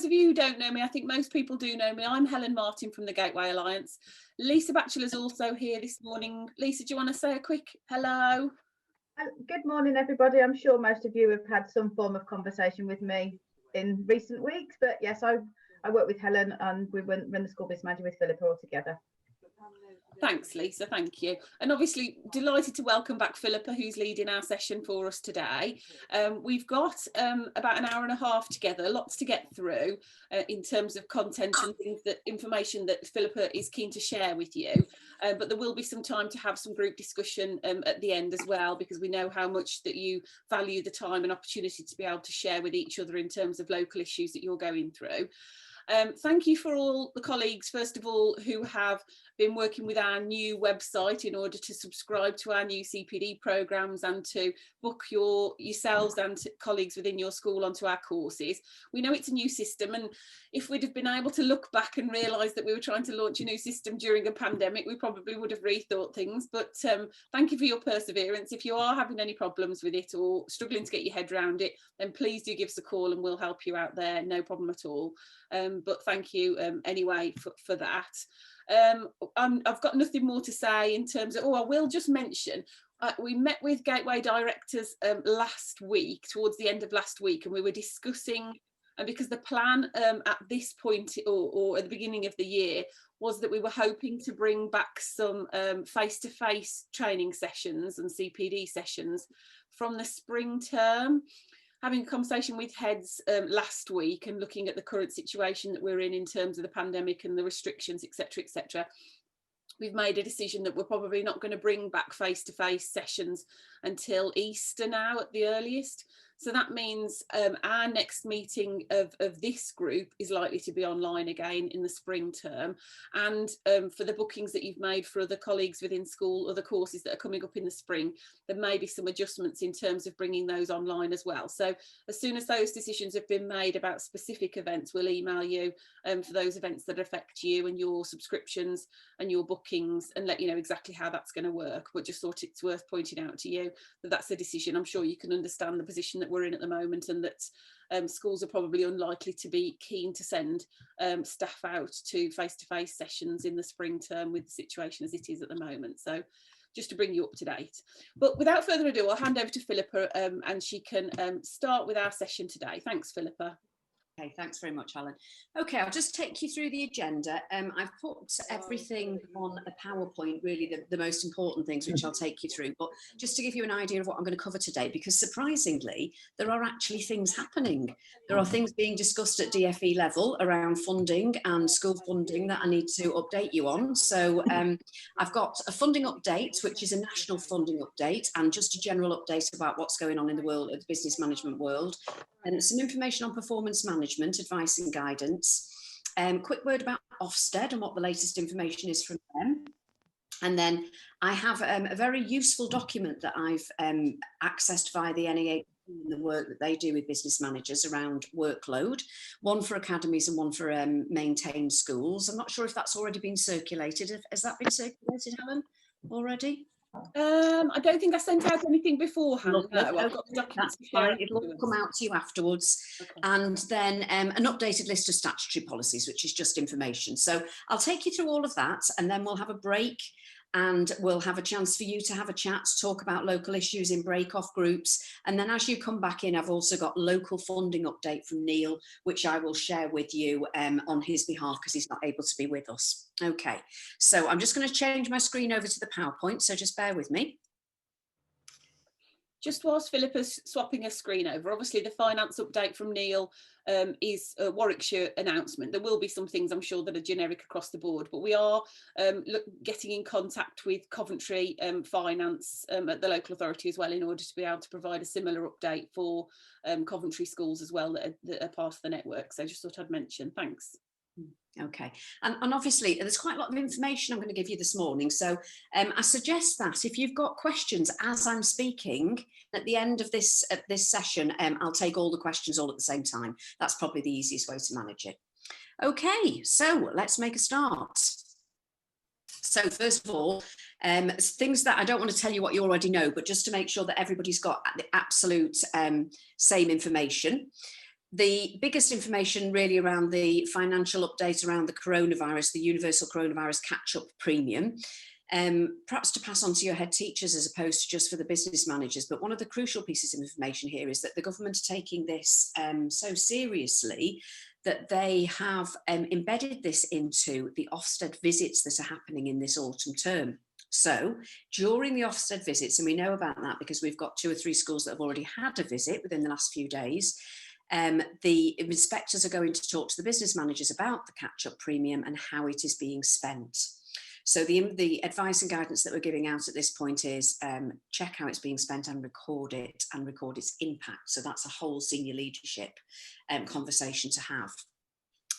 of you who don't know me, I think most people do know me. I'm Helen Martin from the Gateway Alliance. Lisa Batchelor's also here this morning. Lisa, do you want to say a quick hello? Good morning, everybody. I'm sure most of you have had some form of conversation with me in recent weeks, but yes, I work with Helen and we run the School Business Manager with Philippa all together. Thanks, Lisa. Thank you. And obviously delighted to welcome back Philippa, who's leading our session for us today. We've got about an hour and a half together, lots to get through in terms of content and things, that information that Philippa is keen to share with you. But there will be some time to have some group discussion at the end as well, because we know how much that you value the time and opportunity to be able to share with each other in terms of local issues that you're going through. Thank you for all the colleagues, first of all, who have been working with our new website in order to subscribe to our new CPD programmes and to book yourselves and colleagues within your school onto our courses. We know it's a new system, and if we'd have been able to look back and realise that we were trying to launch a new system during a pandemic, we probably would have rethought things. But thank you for your perseverance. If you are having any problems with it or struggling to get your head around it, then please do give us a call and we'll help you out there, no problem at all. But thank you anyway for that. I've got nothing more to say in terms of, I will just mention, we met with Gateway directors last week, towards the end of last week, and we were discussing, because the plan at this point or at the beginning of the year was that we were hoping to bring back some face-to-face training sessions and CPD sessions from the spring term. Having a conversation with heads last week and looking at the current situation that we're in terms of the pandemic and the restrictions, etc., we've made a decision that we're probably not going to bring back face-to-face sessions until Easter now at the earliest. So that means our next meeting of this group is likely to be online again in the spring term. And for the bookings that you've made for other colleagues within school, other courses that are coming up in the spring, there may be some adjustments in terms of bringing those online as well. So as soon as those decisions have been made about specific events, we'll email you for those events that affect you and your subscriptions and your bookings, and let you know exactly how that's going to work. But just thought it's worth pointing out to you that that's a decision. I'm sure you can understand the position that we're in at the moment, and that schools are probably unlikely to be keen to send staff out to face-to-face sessions in the spring term with the situation as it is at the moment. So just to bring you up to date. But without further ado, I'll hand over to Philippa and she can start with our session today. Thanks, Philippa. Okay, thanks very much, Helen. Okay, I'll just take you through the agenda. I've put everything on a PowerPoint, really the most important things, which I'll take you through. But just to give you an idea of what I'm going to cover today, because surprisingly, there are actually things happening. There are things being discussed at DFE level around funding and school funding that I need to update you on. So I've got a funding update, which is a national funding update, and just a general update about what's going on in the world, the business management world. And some information on performance management, advice and guidance. Quick word about Ofsted and what the latest information is from them. And then I have a very useful document that I've accessed via the NEA, the work that they do with business managers around workload, one for academies and one for maintained schools. I'm not sure if that's already been circulated. Has that been circulated, Helen, already? I don't think I sent out anything beforehand. No, I've got the documents. That's fine. It'll come out to you afterwards. Okay. And then an updated list of statutory policies, which is just information. So I'll take you through all of that, and then we'll have a break, and we'll have a chance for you to have a chat, talk about local issues in break-off groups. And then as you come back in, I've also got local funding update from Neil, which I will share with you on his behalf, because he's not able to be with us. Okay, so I'm just going to change my screen over to the PowerPoint, so just bear with me. Just whilst Philippa's swapping her screen over, obviously the finance update from Neil is a Warwickshire announcement. There will be some things, I'm sure, that are generic across the board, but we are getting in contact with Coventry Finance at the local authority as well, in order to be able to provide a similar update for Coventry schools as well that are part of the network. So just thought I'd mention. Thanks. Okay, and obviously there's quite a lot of information I'm going to give you this morning, so I suggest that if you've got questions as I'm speaking at the end of this session, I'll take all the questions all at the same time. That's probably the easiest way to manage it. Okay, so let's make a start. So first of all, things that I don't want to tell you what you already know, but just to make sure that everybody's got the absolute same information. The biggest information really around the financial update around the coronavirus, the universal coronavirus catch-up premium, perhaps to pass on to your head teachers as opposed to just for the business managers. But one of the crucial pieces of information here is that the government are taking this so seriously that they have embedded this into the Ofsted visits that are happening in this autumn term. So during the Ofsted visits, and we know about that because we've got 2 or 3 schools that have already had a visit within the last few days, the inspectors are going to talk to the business managers about the catch-up premium and how it is being spent. So the advice and guidance that we're giving out at this point is check how it's being spent and record it and record its impact. So that's a whole senior leadership conversation to have.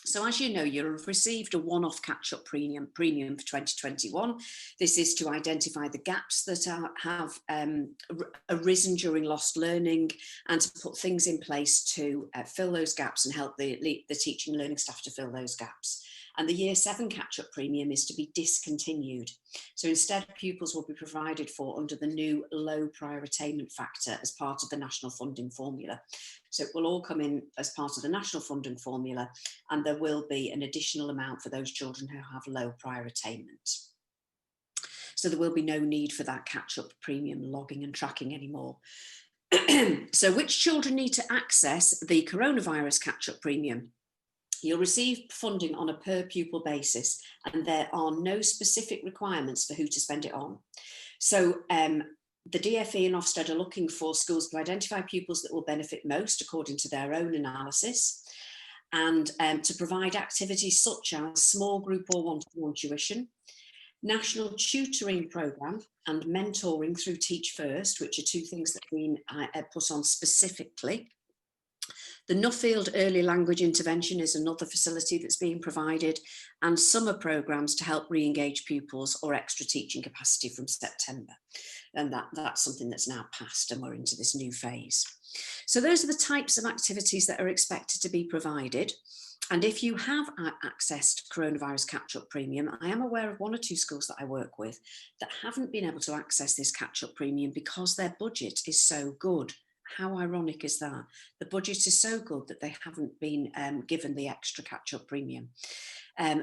So as you know, you've received a one-off catch-up premium for 2021. This is to identify the gaps that have arisen during lost learning and to put things in place to fill those gaps and help the teaching and learning staff to fill those gaps. And the Year 7 catch-up premium is to be discontinued. So instead, pupils will be provided for under the new low prior attainment factor as part of the national funding formula. So it will all come in as part of the national funding formula, and there will be an additional amount for those children who have low prior attainment. So there will be no need for that catch-up premium logging and tracking anymore. So which children need to access the coronavirus catch-up premium? You'll receive funding on a per pupil basis, and there are no specific requirements for who to spend it on. So the DfE and Ofsted are looking for schools to identify pupils that will benefit most according to their own analysis, and to provide activities such as small group or one-to-one tuition, national tutoring programme and mentoring through Teach First, which are 2 things that have been put on specifically. The Nuffield Early Language Intervention is another facility that's being provided, and summer programmes to help re-engage pupils or extra teaching capacity from September. And that's something that's now passed and we're into this new phase. So those are the types of activities that are expected to be provided. And if you have accessed coronavirus catch-up premium, I am aware of 1 or 2 schools that I work with that haven't been able to access this catch-up premium because their budget is so good. How ironic is that? The budget is so good that they haven't been given the extra catch-up premium.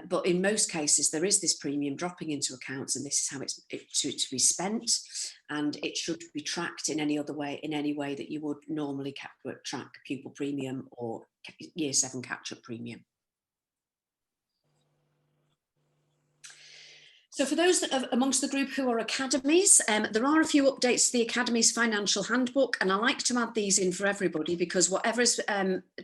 But in most cases, there is this premium dropping into accounts, and this is how it's to be spent, and it should be tracked in any way that you would normally track pupil premium or Year 7 catch-up premium. So for those that are amongst the group who are academies, there are a few updates to the Academy's financial handbook, and I like to add these in for everybody because whatever is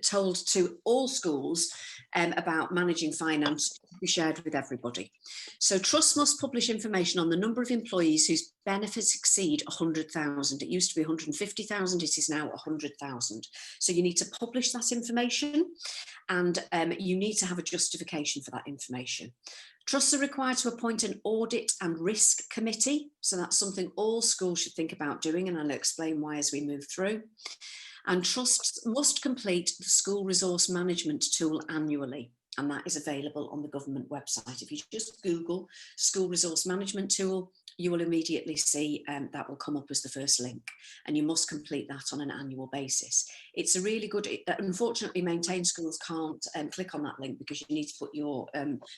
told to all schools about managing finance will be shared with everybody. So trusts must publish information on the number of employees whose benefits exceed 100,000. It used to be 150,000, it is now 100,000. So you need to publish that information, and you need to have a justification for that information. Trusts are required to appoint an audit and risk committee. So that's something all schools should think about doing, and I'll explain why as we move through. And trusts must complete the school resource management tool annually, and that is available on the government website. If you just Google school resource management tool, you will immediately see that will come up as the first link, and you must complete that on an annual basis. It's a really good, unfortunately maintained schools can't click on that link because you need to put your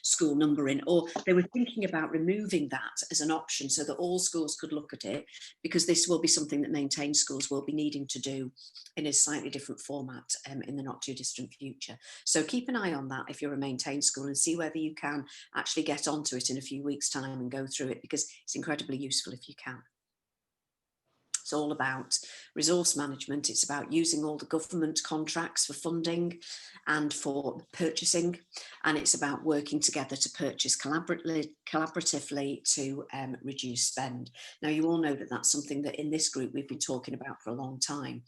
school number in, or they were thinking about removing that as an option so that all schools could look at it, because this will be something that maintained schools will be needing to do in a slightly different format in the not too distant future. So keep an eye on that if you're a maintained school, and see whether you can actually get onto it in a few weeks' time and go through it, because it's incredibly useful if you can. It's all about resource management. It's about using all the government contracts for funding and for purchasing, and it's about working together to purchase collaboratively to reduce spend. Now, you all know that that's something that in this group we've been talking about for a long time.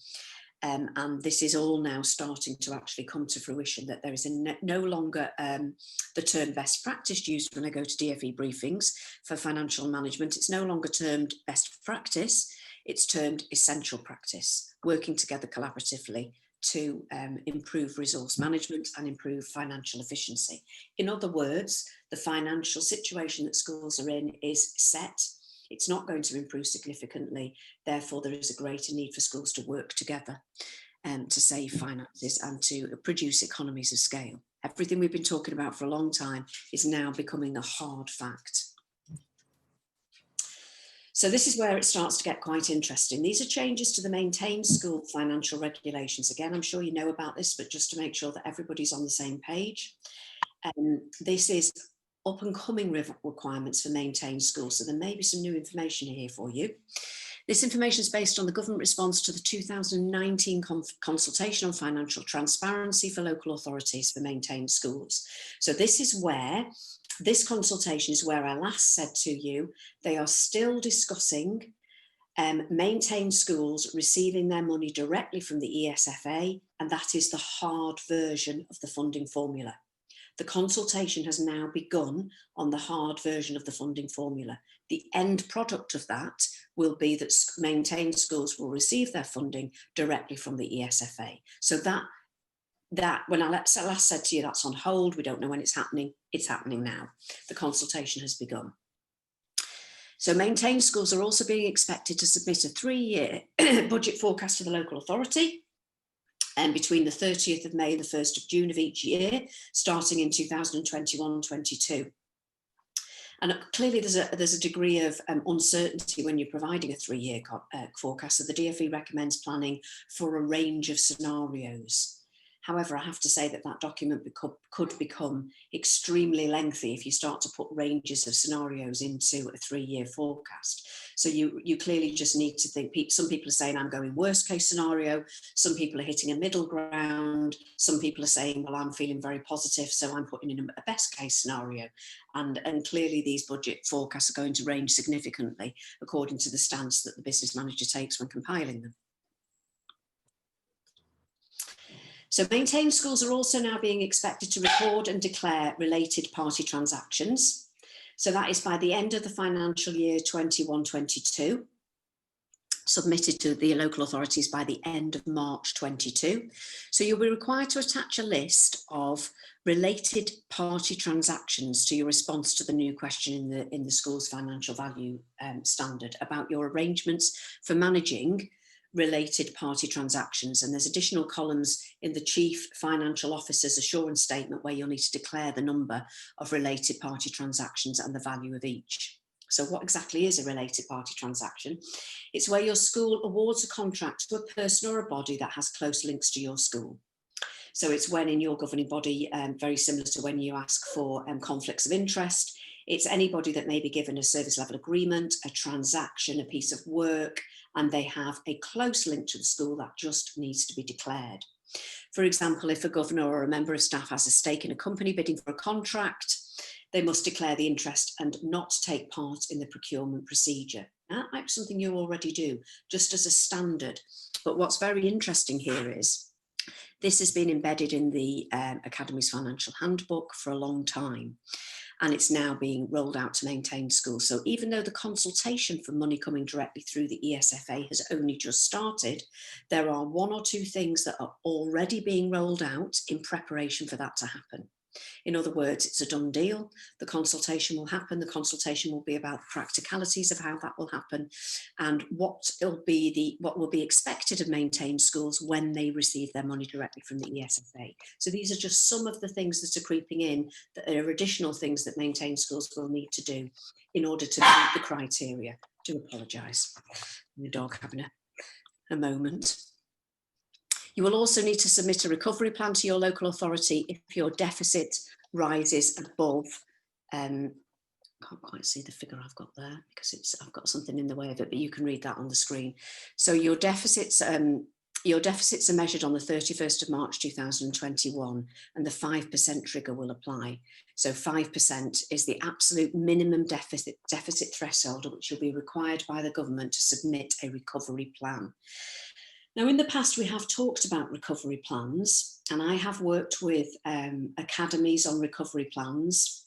And this is all now starting to actually come to fruition, that there is no longer the term best practice used when I go to DfE briefings for financial management. It's no longer termed best practice, it's termed essential practice, working together collaboratively to improve resource management and improve financial efficiency. In other words, the financial situation that schools are in is set. It's not going to improve significantly. Therefore, there is a greater need for schools to work together. to save finances and to produce economies of scale. Everything we've been talking about for a long time is now becoming a hard fact. So this is where it starts to get quite interesting. These are changes to the Maintained School Financial Regulations. Again, I'm sure you know about this, but just to make sure that everybody's on the same page. This is up and coming requirements for maintained schools. So there may be some new information here for you. This information is based on the government response to the 2019 consultation on financial transparency for local authorities for maintained schools. So this consultation is where I last said to you, they are still discussing maintained schools receiving their money directly from the ESFA, and that is the hard version of the funding formula. The consultation has now begun on the hard version of the funding formula. The end product of that will be that maintained schools will receive their funding directly from the ESFA. So that when I last said to you that's on hold, we don't know when it's happening now. The consultation has begun. So maintained schools are also being expected to submit a 3-year budget forecast to the local authority, and between the 30th of May and the 1st of June of each year, starting in 2021-22. And clearly there's a degree of uncertainty when you're providing a 3-year forecast. So the DfE recommends planning for a range of scenarios. However, I have to say that document could become extremely lengthy if you start to put ranges of scenarios into a 3-year forecast. So you clearly just need to think, some people are saying I'm going worst case scenario, some people are hitting a middle ground, some people are saying, well, I'm feeling very positive, so I'm putting in a best case scenario. And clearly these budget forecasts are going to range significantly according to the stance that the business manager takes when compiling them. So maintained schools are also now being expected to record and declare related party transactions. So that is by the end of the financial year 21-22, submitted to the local authorities by the end of March 22. So you'll be required to attach a list of related party transactions to your response to the new question in the school's financial value standard about your arrangements for managing related party transactions. And there's additional columns in the Chief Financial Officer's assurance statement where you'll need to declare the number of related party transactions and the value of each. So what exactly is a related party transaction? It's where your school awards a contract to a person or a body that has close links to your school. So it's when in your governing body, very similar to when you ask for conflicts of interest, it's anybody that may be given a service level agreement, a transaction, a piece of work, and they have a close link to the school that just needs to be declared. For example, if a governor or a member of staff has a stake in a company bidding for a contract, they must declare the interest and not take part in the procurement procedure. That might be something you already do, just as a standard. But what's very interesting here is this has been embedded in the Academy's financial handbook for a long time, and it's now being rolled out to maintained schools. So even though the consultation for money coming directly through the ESFA has only just started, there are 1 or 2 things that are already being rolled out in preparation for that to happen. In other words, it's a done deal. The consultation will happen. The consultation will be about the practicalities of how that will happen and what will be expected of maintained schools when they receive their money directly from the ESFA. So these are just some of the things that are creeping in, that are additional things that maintained schools will need to do in order to meet the criteria. I do apologise. The dog having a moment. You will also need to submit a recovery plan to your local authority if your deficit rises above, can't quite see the figure I've got there because I've got something in the way of it, but you can read that on the screen. So your deficits are measured on the 31st of March 2021, and the 5% trigger will apply. So 5% is the absolute minimum deficit threshold at which you'll be required by the government to submit a recovery plan. Now, in the past, we have talked about recovery plans, and I have worked with academies on recovery plans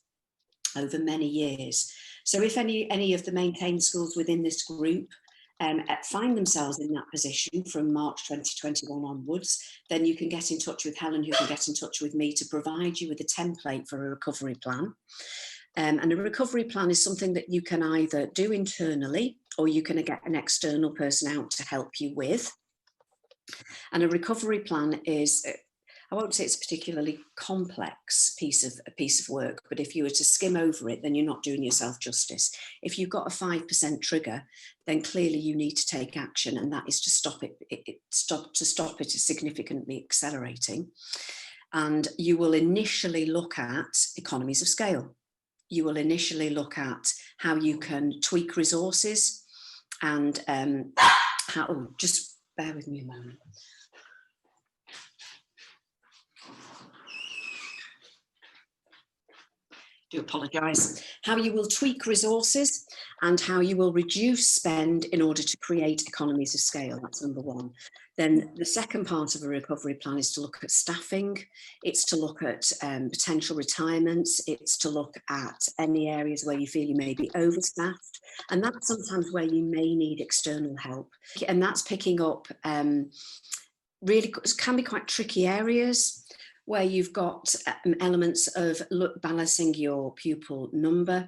over many years. So if any of the maintained schools within this group find themselves in that position from March 2021 onwards, then you can get in touch with Helen, who can get in touch with me to provide you with a template for a recovery plan. And a recovery plan is something that you can either do internally, or you can get an external person out to help you with. And a recovery plan is, I won't say it's a particularly complex piece of work, but if you were to skim over it, then you're not doing yourself justice. If you've got a 5% trigger, then clearly you need to take action, and that is to stop it significantly accelerating. And you will initially look at economies of scale. You will initially look at how you can tweak resources and just bear with me a moment. Do apologise. How you will tweak resources and how you will reduce spend in order to create economies of scale. That's number one. Then the second part of a recovery plan is to look at staffing. It's to look at potential retirements. It's to look at any areas where you feel you may be overstaffed. And that's sometimes where you may need external help. And that's picking up really can be quite tricky areas, where you've got elements of balancing your pupil number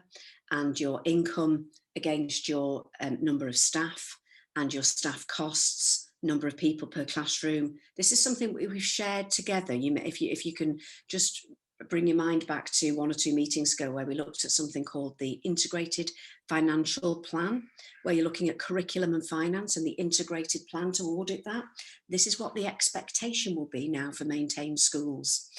and your income against your number of staff and your staff costs, number of people per classroom. This is something we've shared together. If you can just bring your mind back to 1 or 2 meetings ago, where we looked at something called the integrated financial plan, where you're looking at curriculum and finance and the integrated plan to audit that. This is what the expectation will be now for maintained schools.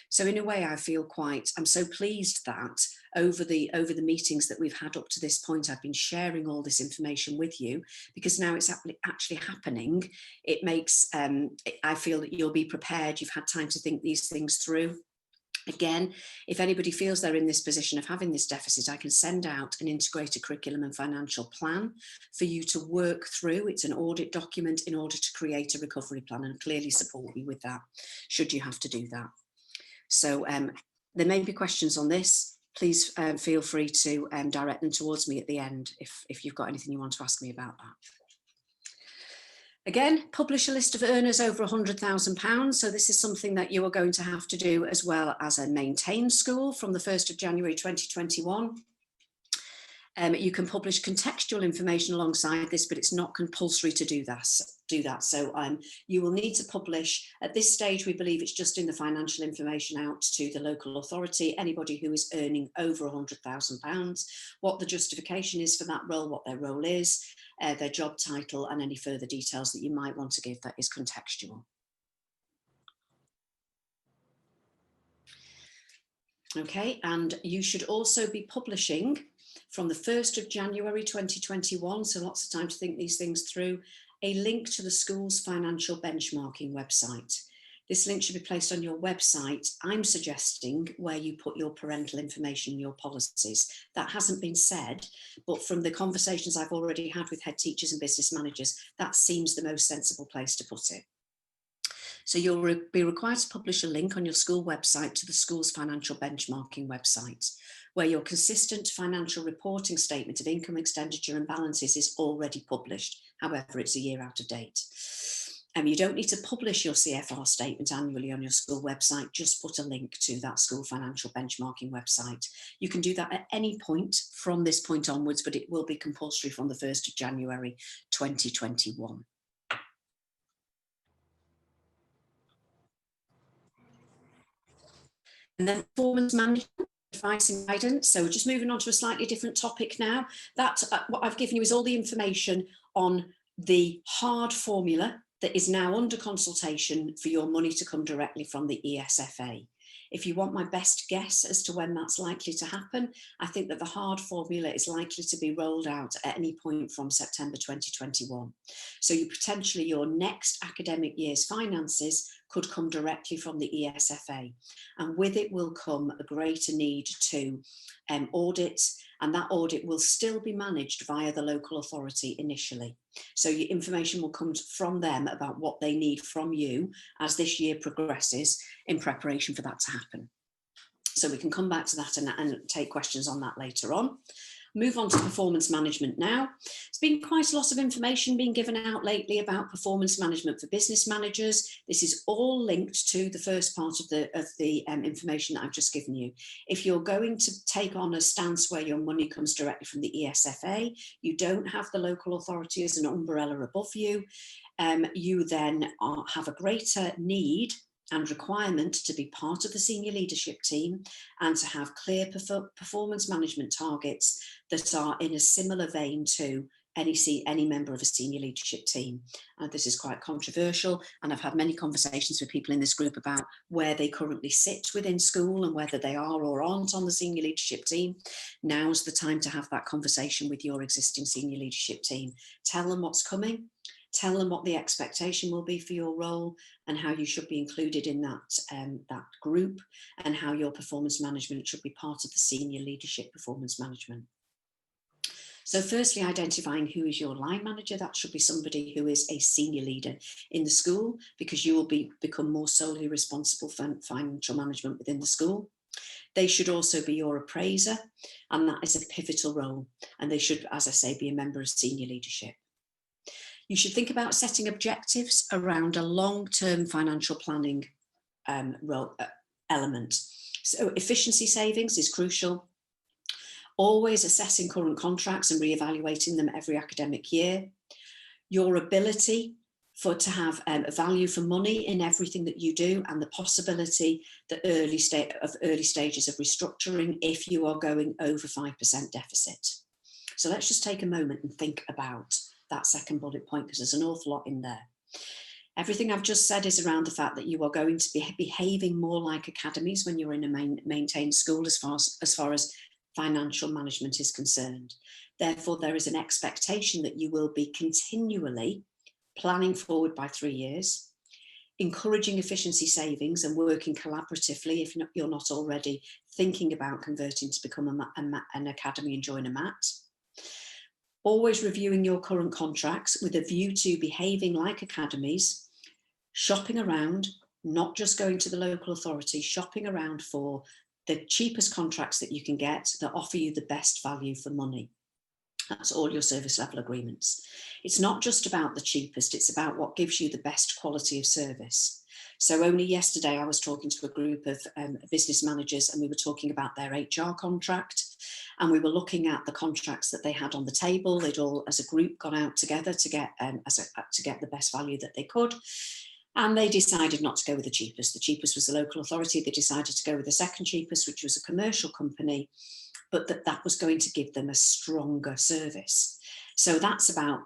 So in a way, I'm so pleased that over the meetings that we've had up to this point, I've been sharing all this information with you, because now it's actually happening. It makes, I feel that you'll be prepared. You've had time to think these things through. Again, if anybody feels they're in this position of having this deficit, I can send out an integrated curriculum and financial plan for you to work through. It's an audit document in order to create a recovery plan, and clearly support you with that, should you have to do that. So there may be questions on this. Please feel free to direct them towards me at the end if you've got anything you want to ask me about that. Again, publish a list of earners over £100,000. So this is something that you are going to have to do as well as a maintained school from the 1st of January 2021. You can publish contextual information alongside this, but it's not compulsory to do that. So you will need to publish, at this stage, we believe it's just in the financial information out to the local authority, anybody who is earning over £100,000, what the justification is for that role, what their role is, their job title, and any further details that you might want to give that is contextual. Okay, and you should also be publishing from the 1st of January 2021, so lots of time to think these things through, a link to the school's financial benchmarking website. This link should be placed on your website, I'm suggesting, where you put your parental information and your policies. That hasn't been said, but from the conversations I've already had with head teachers and business managers, that seems the most sensible place to put it. So you'll be required to publish a link on your school website to the school's financial benchmarking website, where your consistent financial reporting statement of income, expenditure and balances is already published. However, it's a year out of date. You don't need to publish your CFR statement annually on your school website, just put a link to that school financial benchmarking website. You can do that at any point from this point onwards, but it will be compulsory from the 1st of January 2021. And then performance management, advice and guidance. So just moving on to a slightly different topic now. That what I've given you is all the information on the hard formula that is now under consultation for your money to come directly from the ESFA. If you want my best guess as to when that's likely to happen, I think that the hard formula is likely to be rolled out at any point from September 2021. So your next academic year's finances could come directly from the ESFA. And with it will come a greater need to audit, and that audit will still be managed via the local authority initially. So your information will come from them about what they need from you as this year progresses in preparation for that to happen. So we can come back to that and take questions on that later on. Move on to performance management now. There's been quite a lot of information being given out lately about performance management for business managers. This is all linked to the first part of the information that I've just given you. If you're going to take on a stance where your money comes directly from the ESFA, you don't have the local authority as an umbrella above you, you then have a greater need and requirement to be part of the senior leadership team and to have clear performance management targets that are in a similar vein to any member of a senior leadership team. This is quite controversial, and I've had many conversations with people in this group about where they currently sit within school and whether they are or aren't on the senior leadership team. Now's the time to have that conversation with your existing senior leadership team. Tell them what's coming. Tell them what the expectation will be for your role and how you should be included in that group, and how your performance management should be part of the senior leadership performance management. So firstly, identifying who is your line manager. That should be somebody who is a senior leader in the school, because you will become more solely responsible for financial management within the school. They should also be your appraiser, and that is a pivotal role. And they should, as I say, be a member of senior leadership. You should think about setting objectives around a long-term financial planning element. So efficiency savings is crucial. Always assessing current contracts and re-evaluating them every academic year. Your ability to have a value for money in everything that you do, and the possibility that early stages of restructuring if you are going over 5% deficit. So let's just take a moment and think about that second bullet point, because there's an awful lot in there. Everything I've just said is around the fact that you are going to be behaving more like academies when you're in a maintained school as far as financial management is concerned. Therefore, there is an expectation that you will be continually planning forward by 3 years, encouraging efficiency savings and working collaboratively, if you're not already thinking about converting to become an academy and join a MAT. Always reviewing your current contracts with a view to behaving like academies, shopping around, not just going to the local authority, shopping around for the cheapest contracts that you can get that offer you the best value for money. That's all your service level agreements. It's not just about the cheapest, it's about what gives you the best quality of service. So only yesterday I was talking to a group of business managers, and we were talking about their HR contract, and we were looking at the contracts that they had on the table. They'd all, as a group, gone out together to get the best value that they could. And they decided not to go with the cheapest. The cheapest was the local authority. They decided to go with the second cheapest, which was a commercial company, but that was going to give them a stronger service. So that's about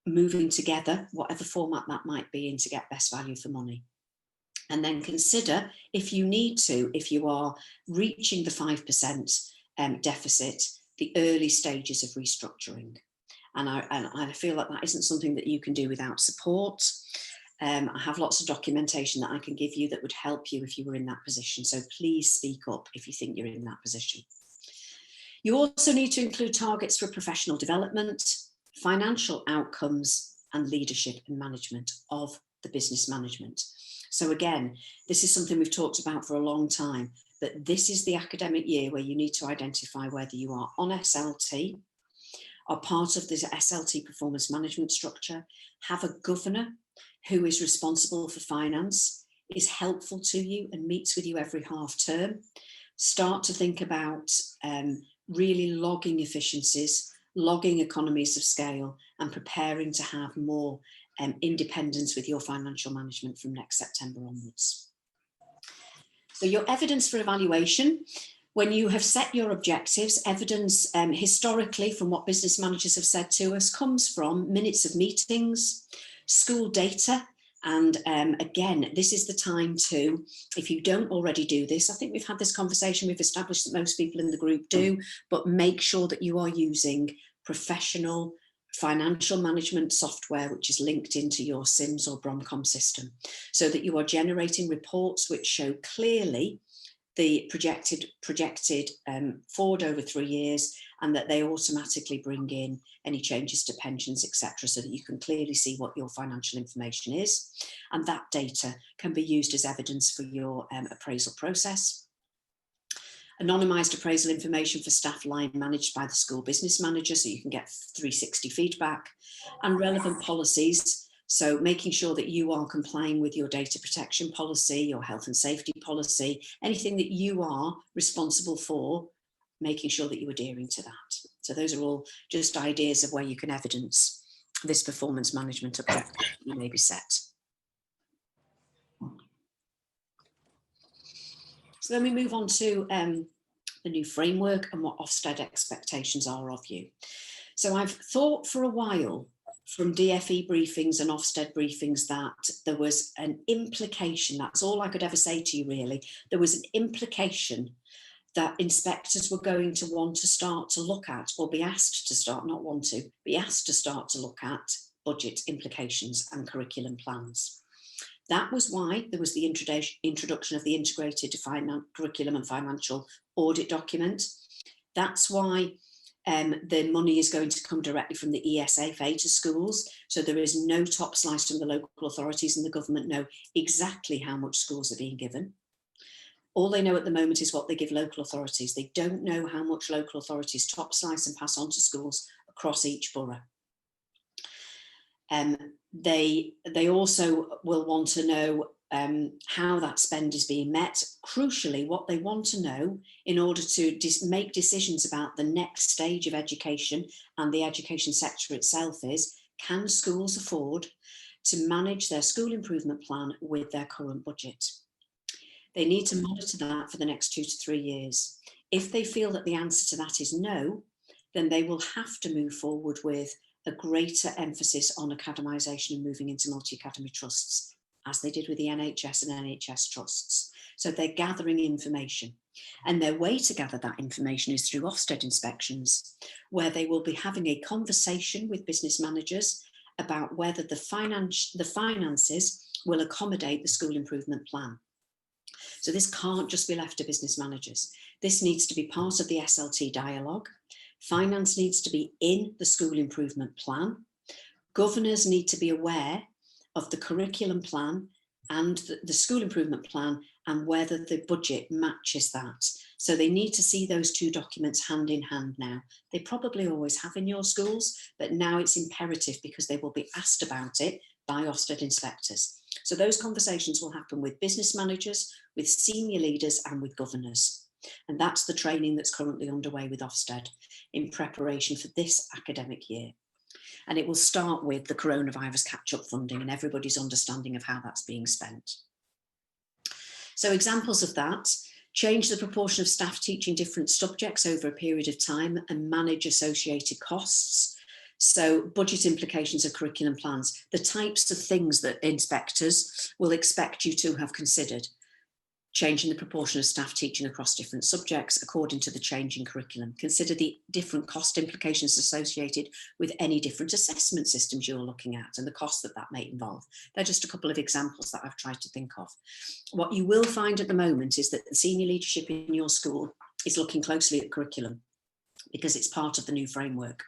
moving together, whatever format that might be in, to get best value for money. And then consider, if you need to, if you are reaching the 5% deficit, the early stages of restructuring. And I feel that that isn't something that you can do without support. I have lots of documentation that I can give you that would help you if you were in that position. So please speak up if you think you're in that position. You also need to include targets for professional development, financial outcomes, and leadership and management of the business management. So again, this is something we've talked about for a long time, but this is the academic year where you need to identify whether you are on SLT, are part of this SLT performance management structure, have a governor who is responsible for finance, is helpful to you and meets with you every half term. Start to think about really logging efficiencies, logging economies of scale, and preparing to have more independence with your financial management from next September onwards. So your evidence for evaluation. When you have set your objectives, evidence historically from what business managers have said to us comes from minutes of meetings, school data. And again, this is the time to, if you don't already do this, I think we've had this conversation, we've established that most people in the group do, but make sure that you are using professional financial management software which is linked into your SIMS or Bromcom system, so that you are generating reports which show clearly the projected forward over 3 years, and that they automatically bring in any changes to pensions, etc., so that you can clearly see what your financial information is. And that data can be used as evidence for your appraisal process. Anonymised appraisal information for staff line managed by the school business manager, so you can get 360 feedback, and relevant policies. So making sure that you are complying with your data protection policy, your health and safety policy, anything that you are responsible for, making sure that you're adhering to that. So those are all just ideas of where you can evidence this performance management objective you may be set. So then we move on to the new framework and what Ofsted expectations are of you. So I've thought for a while from DFE briefings and Ofsted briefings that there was an implication, that's all I could ever say to you really, there was an implication that inspectors were going to want to start to look at, or be asked to start, not want to, be asked to start to look at budget implications and curriculum plans. That was why there was the introduction of the integrated curriculum and financial audit document. That's why the money is going to come directly from the ESFA to schools. So there is no top slice from the local authorities, and the government know exactly how much schools are being given. All they know at the moment is what they give local authorities. They don't know how much local authorities top slice and pass on to schools across each borough. They also will want to know how that spend is being met. Crucially, what they want to know in order to make decisions about the next stage of education and the education sector itself is, can schools afford to manage their school improvement plan with their current budget? They need to monitor that for the next 2 to 3 years. If they feel that the answer to that is no, then they will have to move forward with a greater emphasis on academisation and moving into multi-academy trusts, as they did with the NHS and NHS trusts. So they're gathering information, and their way to gather that information is through Ofsted inspections, where they will be having a conversation with business managers about whether the finances will accommodate the school improvement plan. So this can't just be left to business managers. This needs to be part of the SLT dialogue. Finance needs to be in the school improvement plan. Governors need to be aware of the curriculum plan and the school improvement plan and whether the budget matches that. So they need to see those two documents hand in hand now. They probably always have in your schools, but now it's imperative because they will be asked about it by Ofsted inspectors. So those conversations will happen with business managers, with senior leaders and with governors. And that's the training that's currently underway with Ofsted in preparation for this academic year. And it will start with the coronavirus catch-up funding and everybody's understanding of how that's being spent. So examples of that: change the proportion of staff teaching different subjects over a period of time and manage associated costs. So budget implications of curriculum plans, the types of things that inspectors will expect you to have considered. Changing the proportion of staff teaching across different subjects according to the changing curriculum. Consider the different cost implications associated with any different assessment systems you're looking at and the cost that that may involve. They're just a couple of examples that I've tried to think of. What you will find at the moment is that the senior leadership in your school is looking closely at curriculum because it's part of the new framework.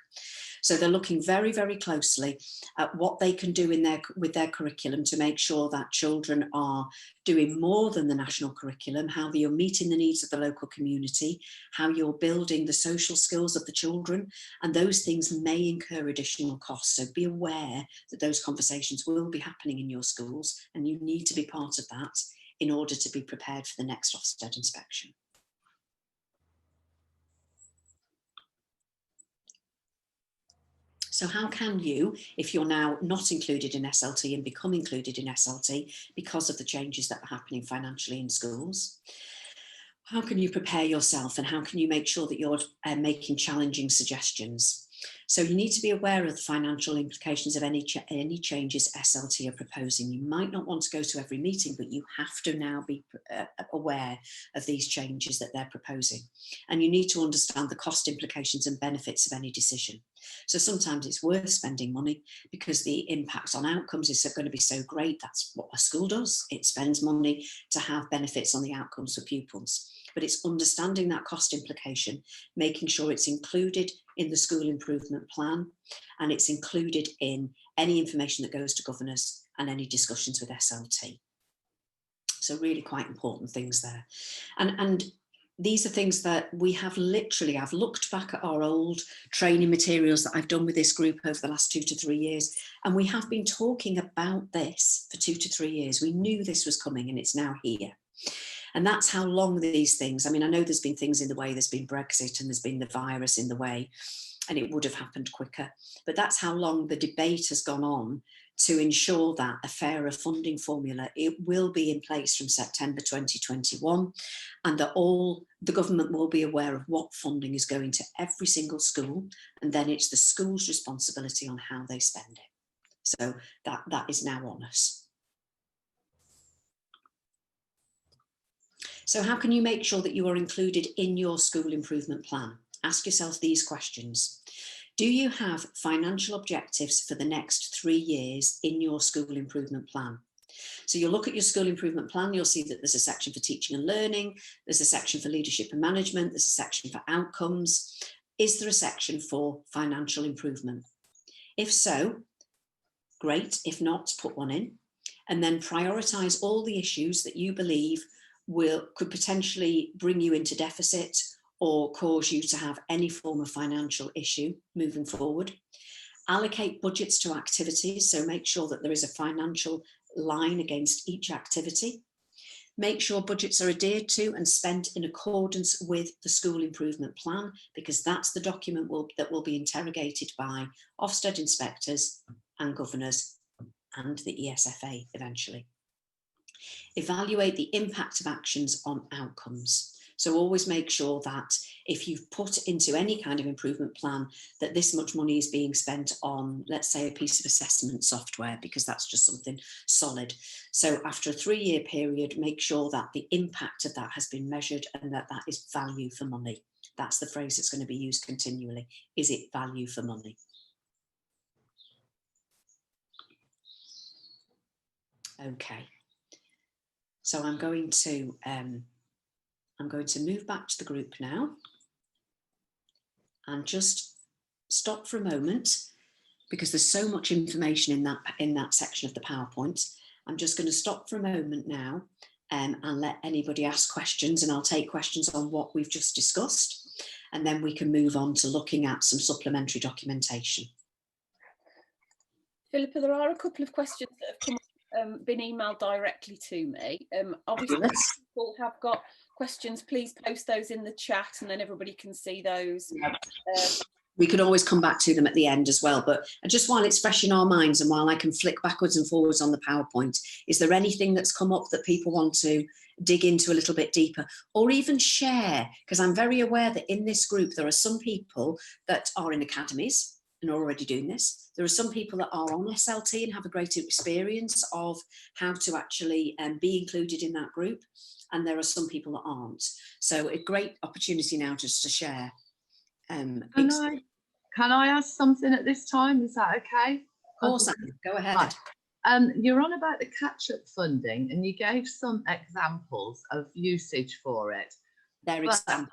So they're looking very, very closely at what they can do with their curriculum to make sure that children are doing more than the national curriculum, how you're meeting the needs of the local community, how you're building the social skills of the children, and those things may incur additional costs. So be aware that those conversations will be happening in your schools, and you need to be part of that in order to be prepared for the next Ofsted inspection. So how can you, if you're now not included in SLT and become included in SLT because of the changes that are happening financially in schools, how can you prepare yourself and how can you make sure that you're making challenging suggestions? So you need to be aware of the financial implications of any changes SLT are proposing. You might not want to go to every meeting, but you have to now be aware of these changes that they're proposing. And you need to understand the cost implications and benefits of any decision. So sometimes it's worth spending money because the impact on outcomes is going to be so great. That's what a school does. It spends money to have benefits on the outcomes for pupils. But it's understanding that cost implication, making sure it's included in the school improvement plan, and it's included in any information that goes to governors and any discussions with SLT. So really quite important things there. And these are things that we have literally, I've looked back at our old training materials that I've done with this group over the last 2 to 3 years, and we have been talking about this for 2 to 3 years. We knew this was coming and it's now here. And that's how long these things, I mean, I know there's been things in the way, there's been Brexit and there's been the virus in the way, and it would have happened quicker. But that's how long the debate has gone on to ensure that a fairer funding formula, it will be in place from September 2021, and that all the government will be aware of what funding is going to every single school, and then it's the school's responsibility on how they spend it. So that is now on us. So how can you make sure that you are included in your school improvement plan? Ask yourself these questions. Do you have financial objectives for the next 3 years in your school improvement plan? So you'll look at your school improvement plan, you'll see that there's a section for teaching and learning, there's a section for leadership and management, there's a section for outcomes. Is there a section for financial improvement? If so, great. If not, put one in, and then prioritise all the issues that you believe could potentially bring you into deficit or cause you to have any form of financial issue moving forward. Allocate budgets to activities, so make sure that there is a financial line against each activity. Make sure budgets are adhered to and spent in accordance with the school improvement plan, because that's the document that will be interrogated by Ofsted inspectors and governors and the ESFA eventually. Evaluate the impact of actions on outcomes. So always make sure that if you've put into any kind of improvement plan that this much money is being spent on, let's say, a piece of assessment software, because that's just something solid. So after a 3-year period, make sure that the impact of that has been measured and that that is value for money. That's the phrase that's going to be used continually. Is it value for money? Okay. So I'm going to move back to the group now and just stop for a moment, because there's so much information in that section of the PowerPoint. I'm just going to stop for a moment now and let anybody ask questions, and I'll take questions on what we've just discussed, and then we can move on to looking at some supplementary documentation. Philippa, there are a couple of questions that have come been emailed directly to me. Obviously, if people have got questions, please post those in the chat and then everybody can see those. We could always come back to them at the end as well, but just while it's fresh in our minds and while I can flick backwards and forwards on the PowerPoint, is there anything that's come up that people want to dig into a little bit deeper, or even share? Because I'm very aware that in this group there are some people that are in academies and are already doing this. There are some people that are on SLT and have a greater experience of how to actually be included in that group, and there are some people that aren't. So a great opportunity now just to share. Can I ask something at this time? Is that okay? Of course, go ahead. Right. You're on about the catch-up funding, and you gave some examples of usage for it. Examples.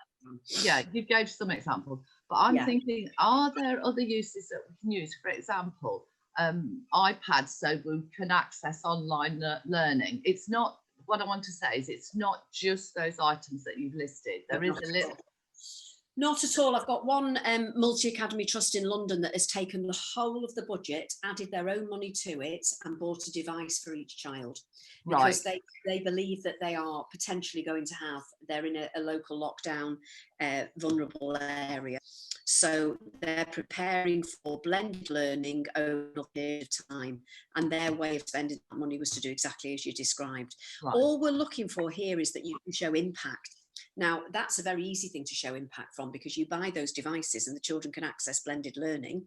Yeah, you gave some examples. But I'm thinking, are there other uses that we can use? For example, iPads, so we can access online learning. It's not, what I want to say is it's not just those items that you've listed. There is a little. Not at all. I've got one multi-academy trust in London that has taken the whole of the budget, added their own money to it, and bought a device for each child. Because they believe that they are potentially going to have, they're in a local lockdown vulnerable area. So they're preparing for blended learning over a period of time. And their way of spending that money was to do exactly as you described. Right. All we're looking for here is that you can show impact. Now, that's a very easy thing to show impact from, because you buy those devices and the children can access blended learning.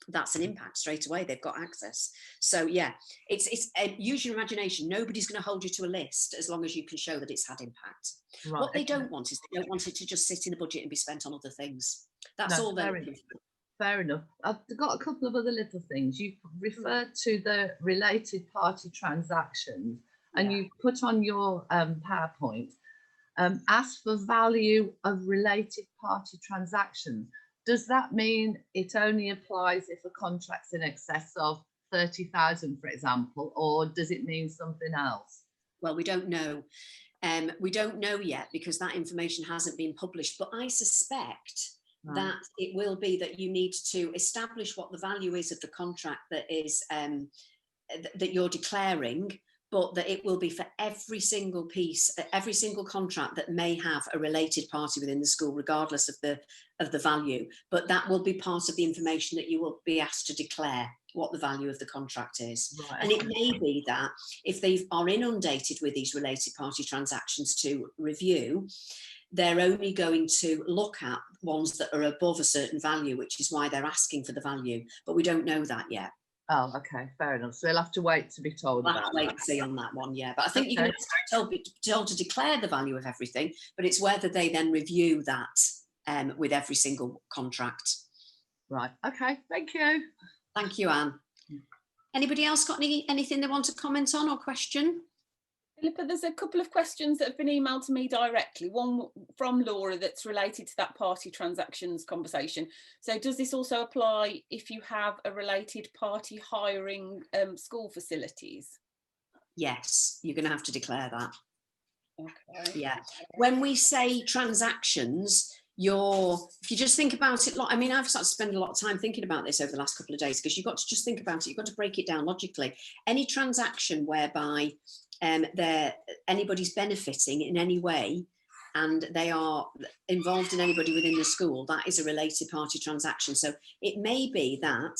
That's an impact straight away. They've got access. So yeah, it's use your imagination. Nobody's going to hold you to a list as long as you can show that it's had impact. Right. What they don't want is they don't want it to just sit in a budget and be spent on other things. That's all they're looking for. Fair enough. I've got a couple of other little things. You referred to the related party transactions, and you put on your PowerPoint, ask for value of related party transactions. Does that mean it only applies if a contract's in excess of 30,000, for example, or does it mean something else? Well, we don't know. We don't know yet because that information hasn't been published, but I suspect that it will be that you need to establish what the value is of the contract that is that you're declaring, but that it will be for every single piece, every single contract that may have a related party within the school, regardless of the value. But that will be part of the information that you will be asked to declare what the value of the contract is. Right. And it may be that if they are inundated with these related party transactions to review, they're only going to look at ones that are above a certain value, which is why they're asking for the value. But we don't know that yet. Oh, okay, fair enough. So they'll have to wait to be told we'll about have to wait and see on that one, yeah. But I think you're going to be told to declare the value of everything, but it's whether they then review that with every single contract. Right, okay, thank you. Thank you, Anne. Anybody else got anything they want to comment on or question? Philippa, there's a couple of questions that have been emailed to me directly. One from Laura that's related to that party transactions conversation. So does this also apply if you have a related party hiring school facilities? Yes, you're going to have to declare that. Okay. Yeah. When we say transactions, if you just think about it, I mean, I've started to spend a lot of time thinking about this over the last couple of days, because you've got to just think about it. You've got to break it down logically. Any transaction whereby anybody's benefiting in any way and they are involved in anybody within the school, that is a related party transaction. So it may be that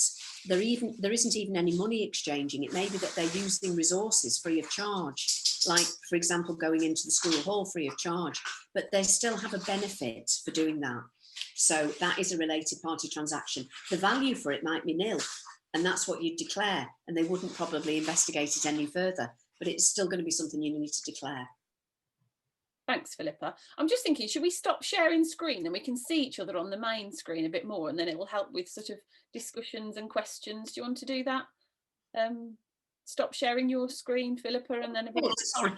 there isn't even any money exchanging. It may be that they're using resources free of charge, like, for example, going into the school hall free of charge, but they still have a benefit for doing that. So that is a related party transaction. The value for it might be nil, and that's what you'd declare, and they wouldn't probably investigate it any further, but it's still going to be something you need to declare. Thanks, Philippa. I'm just thinking, should we stop sharing screen and we can see each other on the main screen a bit more, and then it will help with sort of discussions and questions. Do you want to do that? Stop sharing your screen, Philippa, and then everybody. Sorry.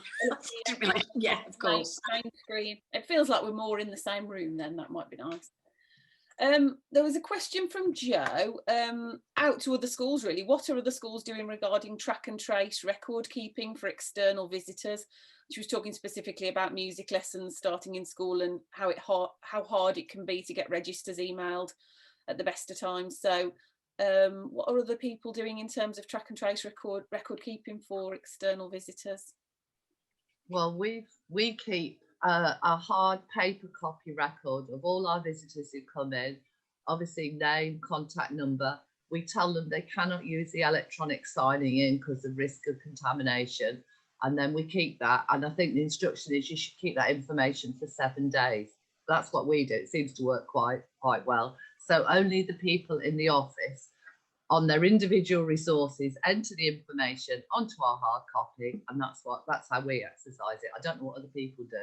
Yeah, of course. Main screen. It feels like we're more in the same room then. That might be nice. There was a question from Joe, out to other schools really. What are other schools doing regarding track and trace record keeping for external visitors? She was talking specifically about music lessons starting in school and how hard it can be to get registers emailed at the best of times. So what are other people doing in terms of track and trace record keeping for external visitors? Well, we keep a hard paper copy record of all our visitors who come in, obviously name, contact number. We tell them they cannot use the electronic signing in because of risk of contamination, and then we keep that. And I think the instruction is you should keep that information for 7 days. That's what we do. It seems to work quite well. So only the people in the office on their individual resources enter the information onto our hard copy, and that's how we exercise it. I don't know what other people do.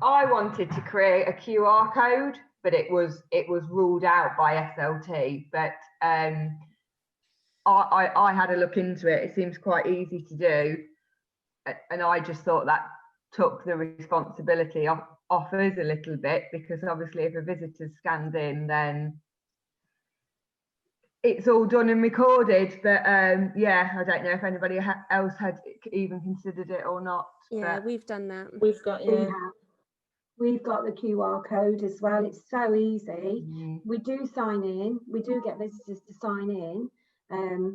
I wanted to create a QR code, but it was ruled out by SLT. But I had a look into it. It seems quite easy to do, and I just thought that took the responsibility off us a little bit, because obviously if a visitor scans in, then it's all done and recorded. But yeah, I don't know if anybody else had even considered it or not. Yeah, we've done that. We've got the QR code as well. It's so easy. We do sign in, we do get visitors to sign in,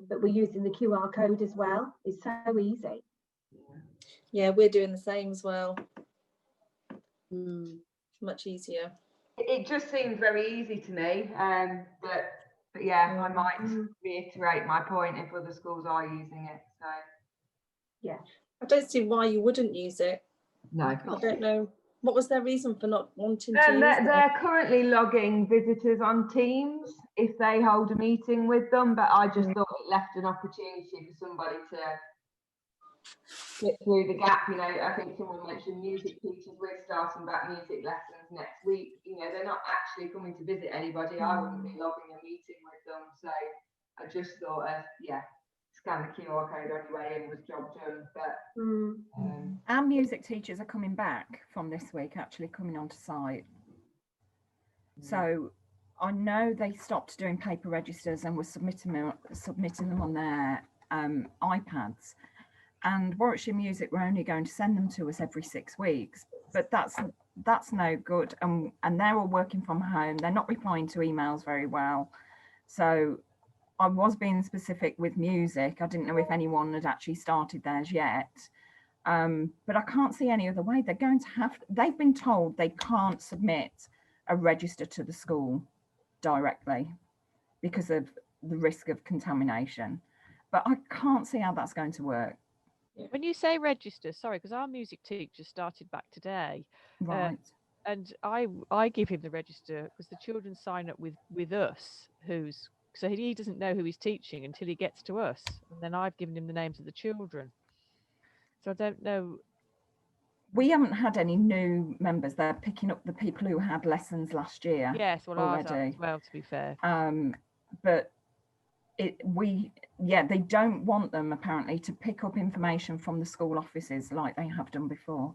but we're using the QR code as well. It's so easy. Yeah, we're doing the same as well. Much easier. It just seems very easy to me, but yeah, I might reiterate my point if other schools are using it. So yeah, I don't see why you wouldn't use it. No, I don't know. What was their reason for not wanting to use it? They're currently logging visitors on Teams if they hold a meeting with them, but I just thought it left an opportunity for somebody to slip through the gap. You know, I think someone mentioned music teachers. We're starting back music lessons next week. You know, they're not actually coming to visit anybody. I wouldn't be logging a meeting with them. So I just thought, yeah, scan the QR code anyway and was job done. But our music teachers are coming back from this week, actually coming onto site. So I know they stopped doing paper registers and were submitting them on their iPads. and Warwickshire Music were only going to send them to us every 6 weeks, but that's no good. And they're all working from home. They're not replying to emails very well. So I was being specific with music. I didn't know if anyone had actually started theirs yet. But I can't see any other way. They've been told they can't submit a register to the school directly because of the risk of contamination. But I can't see how that's going to work. When you say register, sorry, because our music teacher started back today. Right. And I give him the register because the children sign up with us, so he doesn't know who he's teaching until he gets to us. And then I've given him the names of the children. So I don't know. We haven't had any new members. They're picking up the people who had lessons last year. Yes, well, already. ours are as well, to be fair. But they don't want them apparently to pick up information from the school offices like they have done before.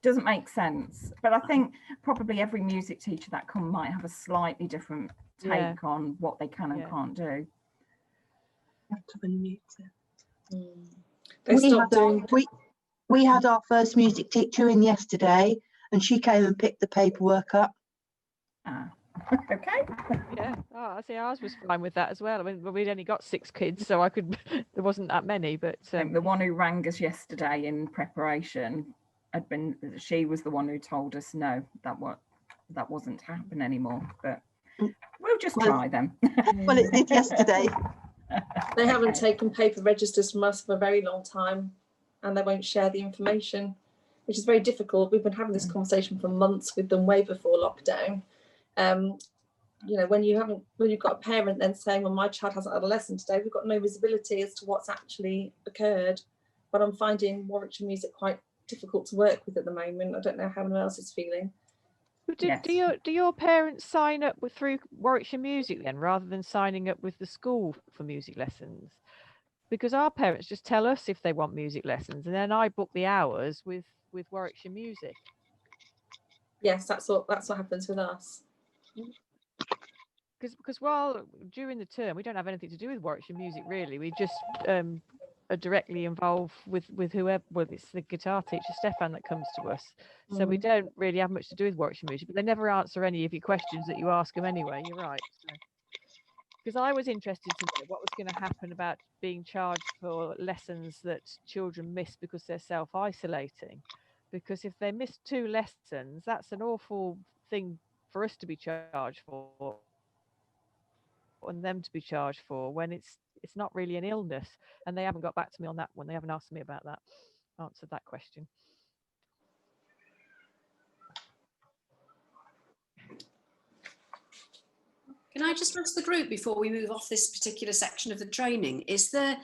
Doesn't make sense. But I think probably every music teacher that come might have a slightly different take on what they can and can't do. We had our first music teacher in yesterday, and she came and picked the paperwork up. Okay. Yeah. Oh, I see. Ours was fine with that as well. I mean, we'd only got 6 kids, so there wasn't that many. But I think the one who rang us yesterday in preparation she was the one who told us no, that wasn't to happen anymore. But we'll just try them. Well, it did yesterday. They haven't taken paper registers from us for a very long time, and they won't share the information, which is very difficult. We've been having this conversation for months with them way before lockdown. When you've got a parent then saying, well, my child hasn't had a lesson today, we've got no visibility as to what's actually occurred. But I'm finding Warwickshire Music quite difficult to work with at the moment. I don't know how anyone else is feeling. Do your parents sign up through Warwickshire Music then, rather than signing up with the school for music lessons? Because our parents just tell us if they want music lessons, and then I book the hours with Warwickshire Music. Yes, that's what happens with us. Because while during the term we don't have anything to do with Warwickshire Music really, we just are directly involved with whoever. Well, it's the guitar teacher Stefan that comes to us, so we don't really have much to do with Warwickshire Music. But they never answer any of your questions that you ask them anyway. You're right. Because I was interested to know what was going to happen about being charged for lessons that children miss because they're self-isolating. Because if they miss 2 lessons, that's an awful thing for us to be charged for, and them to be charged for, when it's not really an illness. And they haven't got back to me on that one. They haven't asked me about that, answered that question. Can I just ask the group before we move off this particular section of the training, is there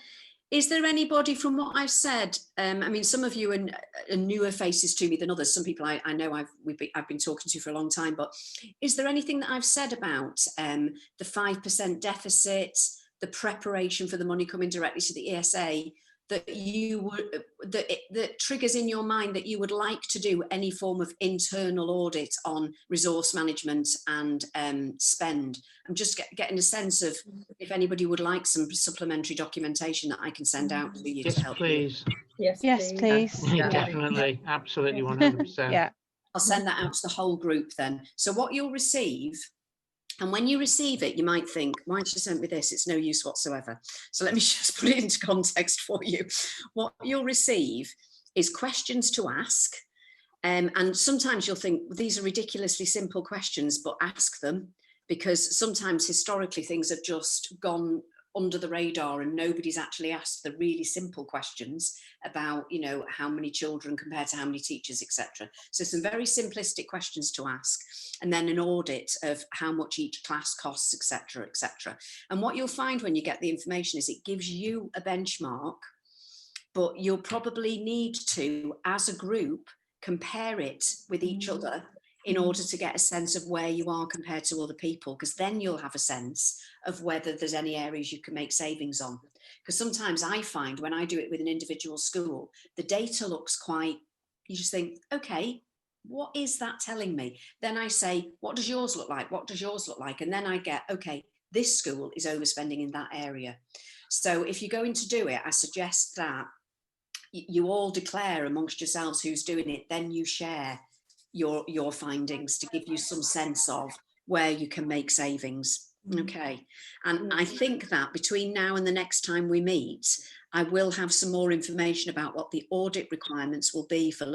anybody from what I've said? I mean, some of you are newer faces to me than others. Some people I know I've been talking to for a long time, but is there anything that I've said about the 5% deficit, the preparation for the money coming directly to the ESA, that triggers in your mind that you would like to do any form of internal audit on resource management and spend? I'm just getting a sense of if anybody would like some supplementary documentation that I can send out to you. Yes, to help please. You. Yes, please. Yeah, definitely, absolutely, 100%. Yeah, I'll send that out to the whole group then. So what you'll receive, and when you receive it, you might think, why did she send me this? It's no use whatsoever. So let me just put it into context for you. What you'll receive is questions to ask. And sometimes you'll think, well, these are ridiculously simple questions, but ask them, because sometimes historically things have just gone under the radar and nobody's actually asked the really simple questions about, how many children compared to how many teachers, etc. So some very simplistic questions to ask, and then an audit of how much each class costs, etc., etc. And what you'll find when you get the information is it gives you a benchmark, but you'll probably need to, as a group, compare it with each other in order to get a sense of where you are compared to other people, because then you'll have a sense of whether there's any areas you can make savings on. Because sometimes I find when I do it with an individual school, the data looks quite, you just think, okay, what is that telling me? Then I say, what does yours look like? What does yours look like? And then I get, okay, this school is overspending in that area. So if you're going to do it, I suggest that you all declare amongst yourselves who's doing it, then you share your findings to give you some sense of where you can make savings. Okay, and I think that between now and the next time we meet, I will have some more information about what the audit requirements will be for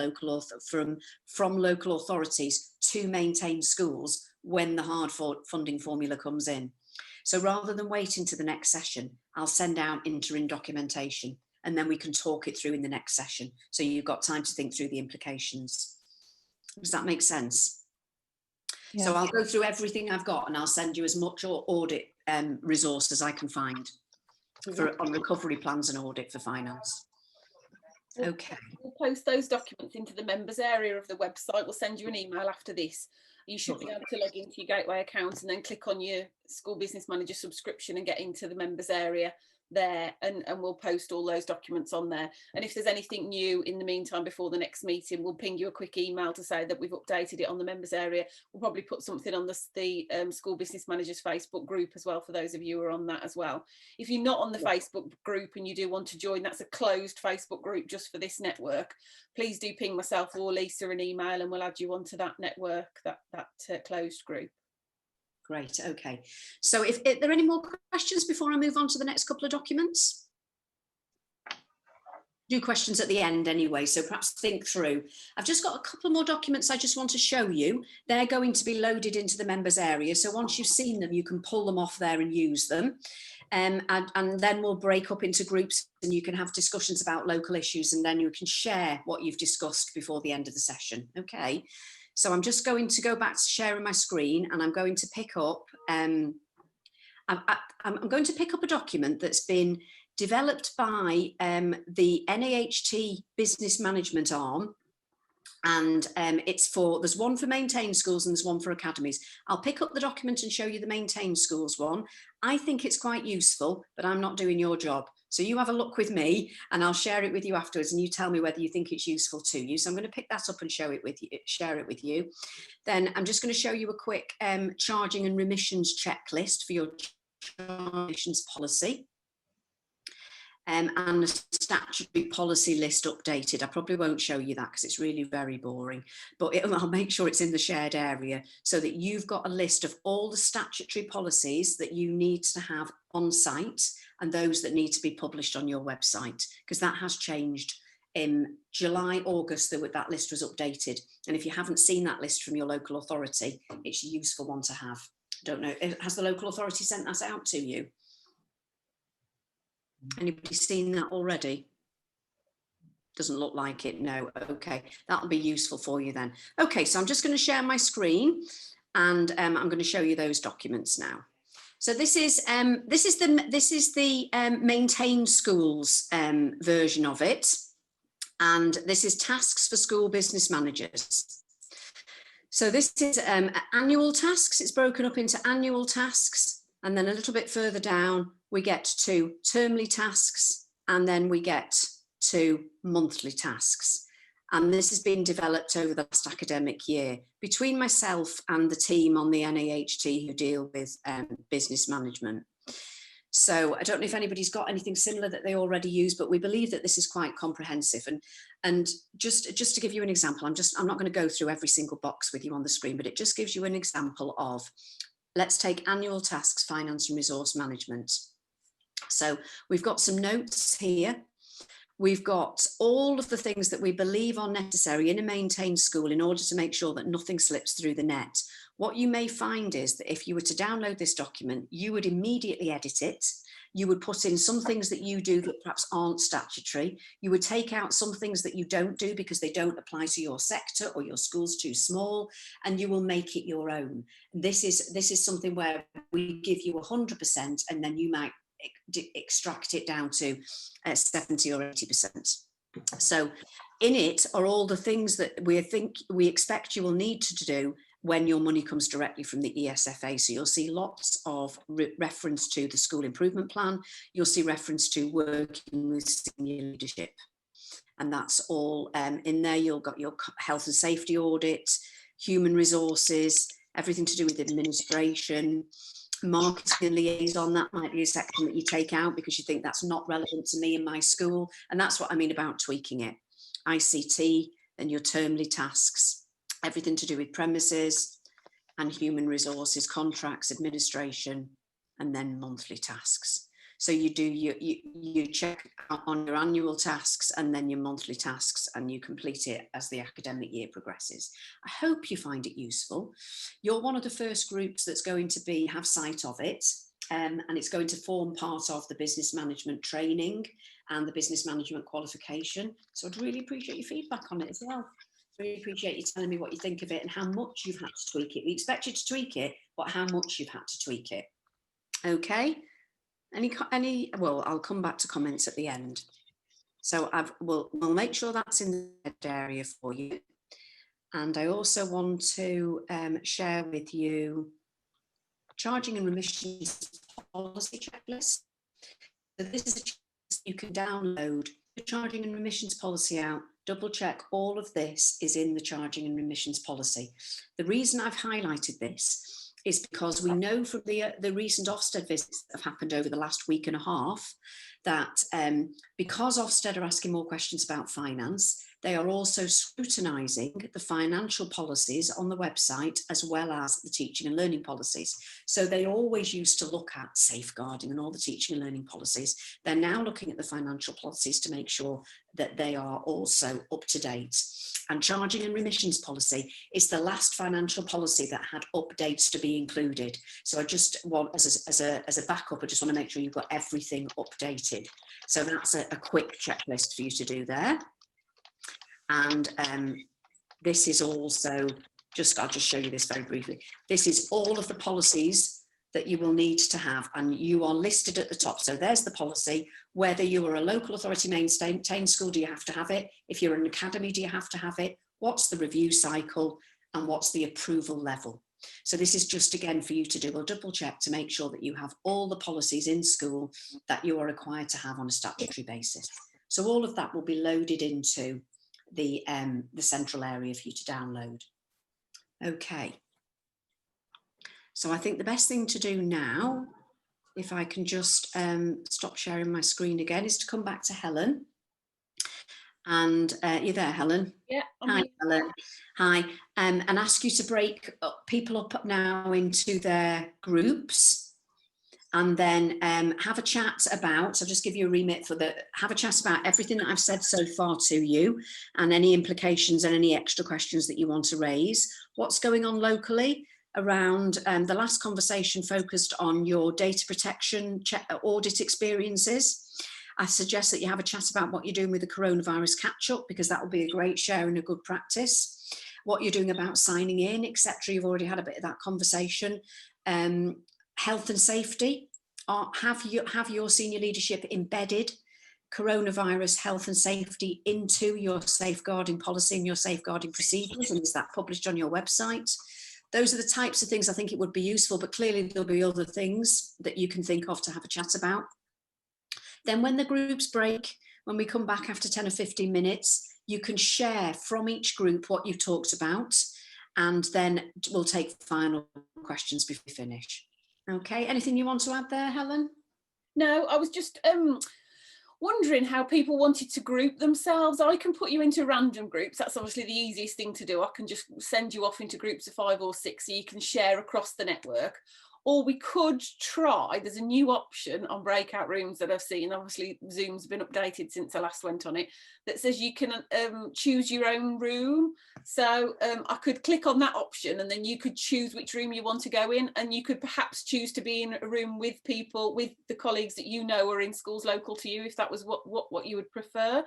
from local authorities to maintain schools when the hard funding formula comes in. So rather than waiting to the next session, I'll send out interim documentation, and then we can talk it through in the next session. So you've got time to think through the implications. Does that make sense? Yeah. So I'll go through everything I've got, and I'll send you as much audit resource as I can find on recovery plans and audit for finance. Okay. We'll post those documents into the members area of the website. We'll send you an email after this. You should be able to log into your Gateway account and then click on your School Business Manager subscription and get into the members area there, and we'll post all those documents on there. And if there's anything new in the meantime before the next meeting, we'll ping you a quick email to say that we've updated it on the members area. We'll probably put something on the School Business Managers Facebook group as well, for those of you who are on that as well. If you're not on the Facebook group and you do want to join, that's a closed Facebook group just for this network. Please do ping myself or Lisa an email and we'll add you onto that network, that closed group. Great, okay. So if there are any more questions before I move on to the next couple of documents? Do questions at the end anyway, so perhaps think through. I've just got a couple more documents I just want to show you. They're going to be loaded into the members area, so once you've seen them, you can pull them off there and use them. And then we'll break up into groups and you can have discussions about local issues, and then you can share what you've discussed before the end of the session, okay? So I'm just going to go back to sharing my screen, and I'm going to pick up, I'm going to pick up a document that's been developed by the NAHT business management arm. And there's one for maintained schools and there's one for academies. I'll pick up the document and show you the maintained schools one. I think it's quite useful, but I'm not doing your job. So you have a look with me and I'll share it with you afterwards, and you tell me whether you think it's useful to you. So I'm going to pick that up and share it with you. Then I'm just going to show you a quick charging and remissions checklist for your remissions policy. And a statutory policy list updated. I probably won't show you that because it's really very boring, but I'll make sure it's in the shared area so that you've got a list of all the statutory policies that you need to have on site and those that need to be published on your website, because that has changed. In July, August, that list was updated. And if you haven't seen that list from your local authority, it's a useful one to have. Don't know, has the local authority sent that out to you? Anybody seen that already? Doesn't look like it, no. Okay, that'll be useful for you then. Okay, so I'm just going to share my screen, and I'm going to show you those documents now. So this is the maintained schools version of it, and this is tasks for school business managers. So this is annual tasks. It's broken up into annual tasks, and then a little bit further down we get to termly tasks, and then we get to monthly tasks. And this has been developed over the last academic year between myself and the team on the NAHT who deal with business management. So I don't know if anybody's got anything similar that they already use, but we believe that this is quite comprehensive. And just to give you an example, I'm not going to go through every single box with you on the screen, but it just gives you an example of, let's take annual tasks, finance and resource management. So we've got some notes here. We've got all of the things that we believe are necessary in a maintained school in order to make sure that nothing slips through the net. What you may find is that if you were to download this document, you would immediately edit it. You would put in some things that you do that perhaps aren't statutory. You would take out some things that you don't do because they don't apply to your sector or your school's too small, and you will make it your own. This is something where we give you 100%, and then you might extract it down to 70 or 80%. So in it are all the things that we expect you will need to do when your money comes directly from the ESFA. So you'll see lots of reference to the school improvement plan. You'll see reference to working with senior leadership, and that's all in there. You've got your health and safety audit, human resources, everything to do with administration, Marketing and liaison, that might be a section that you take out because you think that's not relevant to me in my school. And that's what I mean about tweaking it. ICT, and your termly tasks, everything to do with premises and human resources, contracts, administration, and then monthly tasks. So you do you check on your annual tasks and then your monthly tasks, and you complete it as the academic year progresses. I hope you find it useful. You're one of the first groups that's going to have sight of it, and it's going to form part of the business management training and the business management qualification. So I'd really appreciate your feedback on it as well. Really appreciate you telling me what you think of it and how much you've had to tweak it. We expect you to tweak it, but how much you've had to tweak it. Okay. Well, I'll come back to comments at the end. So we'll make sure that's in the area for you. And I also want to share with you charging and remissions policy checklist. So this is a checklist you can download. The charging and remissions policy out, double check all of this is in the charging and remissions policy. The reason I've highlighted this is because we know from the recent Ofsted visits that have happened over the last week and a half that because Ofsted are asking more questions about finance, they are also scrutinising the financial policies on the website as well as the teaching and learning policies. So they always used to look at safeguarding and all the teaching and learning policies. They're now looking at the financial policies to make sure that they are also up to date. And charging and remissions policy is the last financial policy that had updates to be included. So I just want, as a backup, I just want to make sure you've got everything updated. So that's a quick checklist for you to do there. And this is also, I'll just show you this very briefly. This is all of the policies that you will need to have, and you are listed at the top. So there's the policy. Whether you are a local authority maintained school, do you have to have it? If you're an academy, do you have to have it? What's the review cycle and what's the approval level? So this is just again for you to do a double check to make sure that you have all the policies in school that you are required to have on a statutory basis. So all of that will be loaded into the central area for you to download. Okay. So I think the best thing to do now, if I can just stop sharing my screen again, is to come back to Helen. And you're there, Helen? Yeah. Hi, Helen. Hi. And ask you to break people up now into their groups, and then have a chat about, I'll just give you a remit have a chat about everything that I've said so far to you and any implications and any extra questions that you want to raise. What's going on locally around the last conversation focused on your data protection audit experiences. I suggest that you have a chat about what you're doing with the coronavirus catch-up, because that will be a great share and a good practice. What you're doing about signing in, etc. You've already had a bit of that conversation. Health and safety. Have your senior leadership embedded coronavirus health and safety into your safeguarding policy and your safeguarding procedures, and is that published on your website? Those are the types of things I think it would be useful, but clearly there'll be other things that you can think of to have a chat about. Then when the groups break, when we come back after 10 or 15 minutes, you can share from each group what you've talked about, and then we'll take final questions before we finish. Okay, anything you want to add there, Helen? No, I was just wondering how people wanted to group themselves. I can put you into random groups. That's obviously the easiest thing to do. I can just send you off into groups of 5 or 6 so you can share across the network. Or we could try, there's a new option on breakout rooms that I've seen, obviously Zoom's been updated since I last went on it, that says you can choose your own room. So I could click on that option and then you could choose which room you want to go in, and you could perhaps choose to be in a room with people, with the colleagues that you know are in schools local to you, if that was what you would prefer.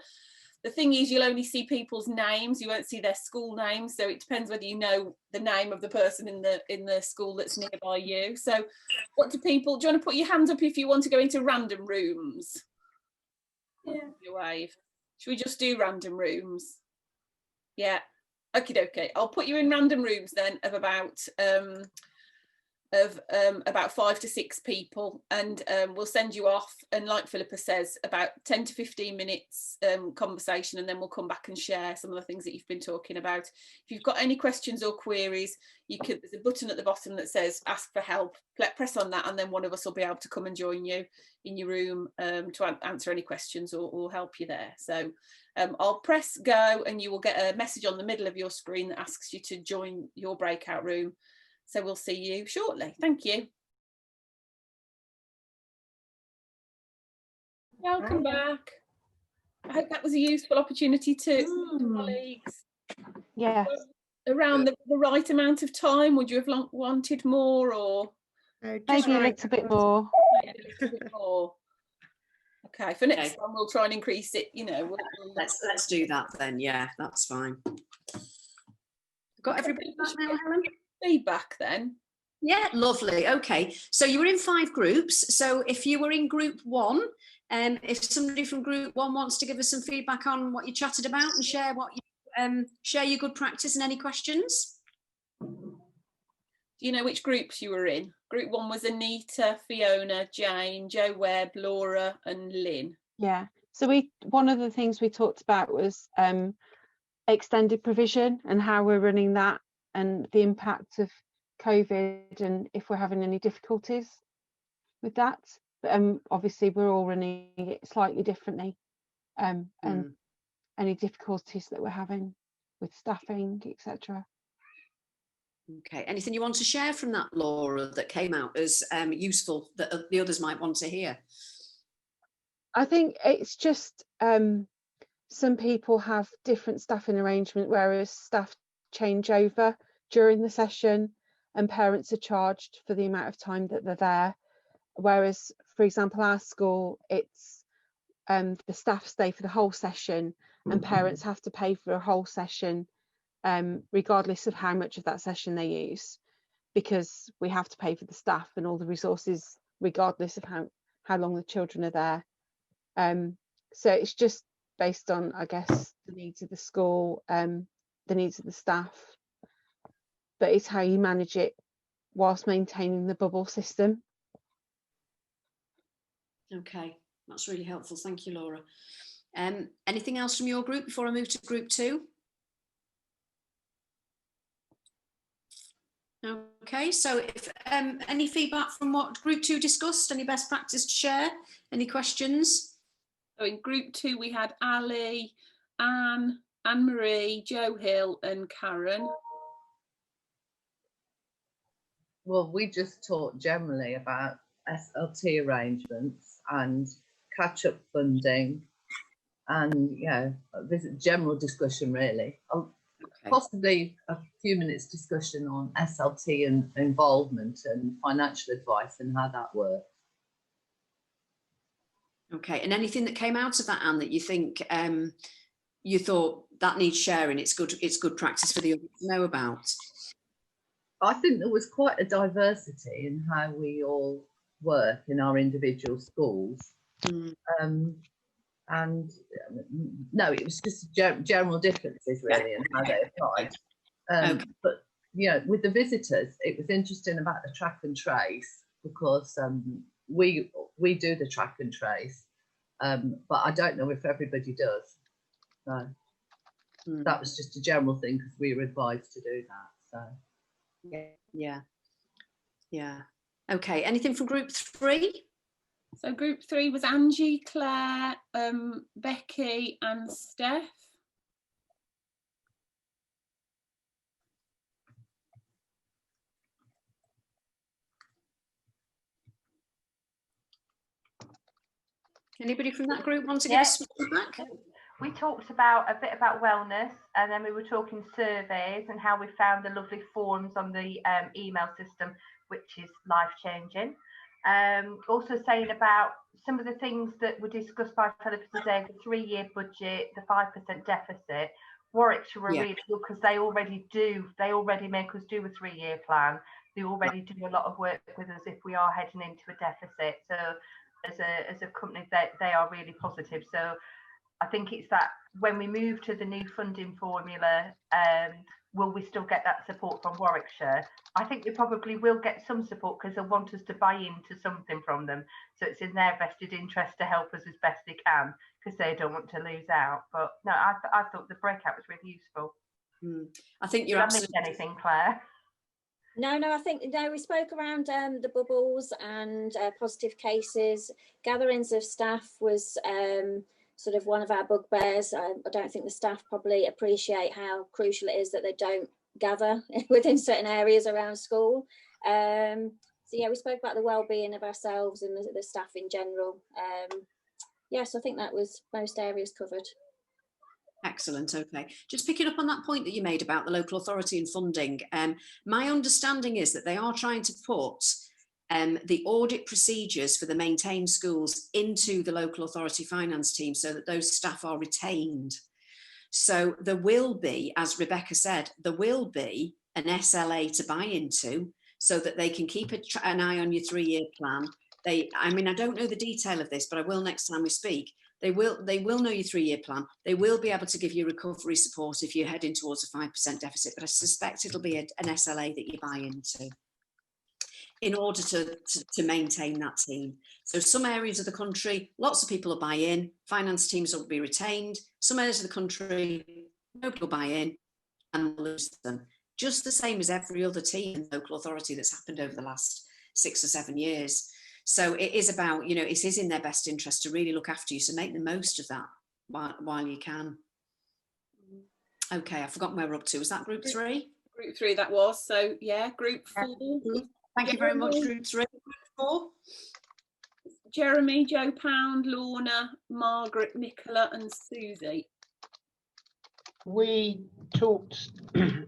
The thing is, you'll only see people's names, you won't see their school names, so it depends whether you know the name of the person in the school that's nearby you. So what do you want to put your hands up if you want to go into random rooms? Yeah. Wave. Should we just do random rooms? Yeah. Okay. I'll put you in random rooms then of about of about 5 to 6 people, and we'll send you off, and like Philippa says, about 10 to 15 minutes conversation, and then we'll come back and share some of the things that you've been talking about. If you've got any questions or queries, there's a button at the bottom that says ask for help. Press on that, and then one of us will be able to come and join you in your room to answer any questions or help you there. So I'll press go, and you will get a message on the middle of your screen that asks you to join your breakout room. So we'll see you shortly. Thank you. Welcome back. I hope that was a useful opportunity to colleagues. Yeah. Around the right amount of time, would you have wanted more, or maybe a little bit more? Maybe a little bit more. Okay, for next time we'll try and increase it. Let's do that then. Yeah, that's fine. Got everybody back now, Helen? Feedback then. Yeah, lovely. Okay, so you were in 5 groups. So if you were in group 1, if somebody from group 1 wants to give us some feedback on what you chatted about and share what you share your good practice and any questions. Do you know which groups you were in? Group 1 was Anita, Fiona, Jane, Jo Webb, Laura, and Lynn. Yeah. So one of the things we talked about was extended provision and how we're running that, and the impact of COVID, and if we're having any difficulties with that. But obviously we're all running it slightly differently, and any difficulties that we're having with staffing, etc. Okay, anything you want to share from that, Laura, that came out as useful that the others might want to hear? I think it's just some people have different staffing arrangement, whereas staff change over during the session and parents are charged for the amount of time that they're there. Whereas, for example, our school, it's the staff stay for the whole session and parents have to pay for a whole session regardless of how much of that session they use, because we have to pay for the staff and all the resources regardless of how long the children are there. So it's just based on, I guess, the needs of the school, the needs of the staff, but it's how you manage it whilst maintaining the bubble system. Okay, that's really helpful. Thank you, Laura. Anything else from your group before I move to group 2? Okay, so if any feedback from what group 2 discussed, any best practice to share, any questions? So in group 2 we had Ali, Anne-Marie, Jo Hill and Karen. Well, we just talked generally about SLT arrangements and catch-up funding, and this is general discussion really. Possibly a few minutes discussion on SLT and involvement and financial advice and how that works. Okay, and anything that came out of that, Anne, that you think you thought that needs sharing? It's good practice for the others to know about. I think there was quite a diversity in how we all work in our individual schools. And no, it was just general differences really in how they applied. But with the visitors, it was interesting about the track and trace, because we do the track and trace, but I don't know if everybody does. So that was just a general thing because we were advised to do that. So yeah. Okay, anything from group 3? So group 3 was Angie, Claire, Becky and Steph. Anybody from that group want to give us some feedback? We talked a bit about wellness, and then we were talking surveys and how we found the lovely forms on the email system, which is life-changing. Also saying about some of the things that were discussed by Philippa today, the 3-year budget, the 5% deficit. Warwickshire were really good because they already make us do a 3-year plan. They already do a lot of work with us if we are heading into a deficit. So as a company, they are really positive. So I think it's that when we move to the new funding formula, will we still get that support from Warwickshire? I think we probably will get some support because they'll want us to buy into something from them. So it's in their vested interest to help us as best they can because they don't want to lose out. But no, I thought the breakout was really useful. I think you're absolutely... Did I miss anything, Claire? No, I think we spoke around the bubbles and positive cases. Gatherings of staff was sort of one of our bugbears. I don't think the staff probably appreciate how crucial it is that they don't gather within certain areas around school. So yeah, we spoke about the well-being of ourselves and the staff in general. Yes, I think that was most areas covered. Excellent. Okay, just picking up on that point that you made about the local authority and funding. My understanding is that they are trying to put the audit procedures for the maintained schools into the local authority finance team so that those staff are retained. So there will be, as Rebecca said, there will be an SLA to buy into so that they can keep an eye on your 3-year plan. I mean, I don't know the detail of this, but I will next time we speak. They will know your 3-year plan. They will be able to give you recovery support if you're heading towards a 5% deficit, but I suspect it'll be an SLA that you buy into in order to maintain that team. So some areas of the country, lots of people will buy in, finance teams will be retained. Some areas of the country, nobody will buy in and lose them. Just the same as every other team in local authority that's happened over the last 6 or 7 years. So it is about, it is in their best interest to really look after you. So make the most of that while you can. Okay, I've forgotten where we're up to. Was that group 3? Group 3 that was. So yeah, group 4. Thank you very much, group 3. Group 4. Jeremy, Joe Pound, Lorna, Margaret, Nicola and Susie. We talked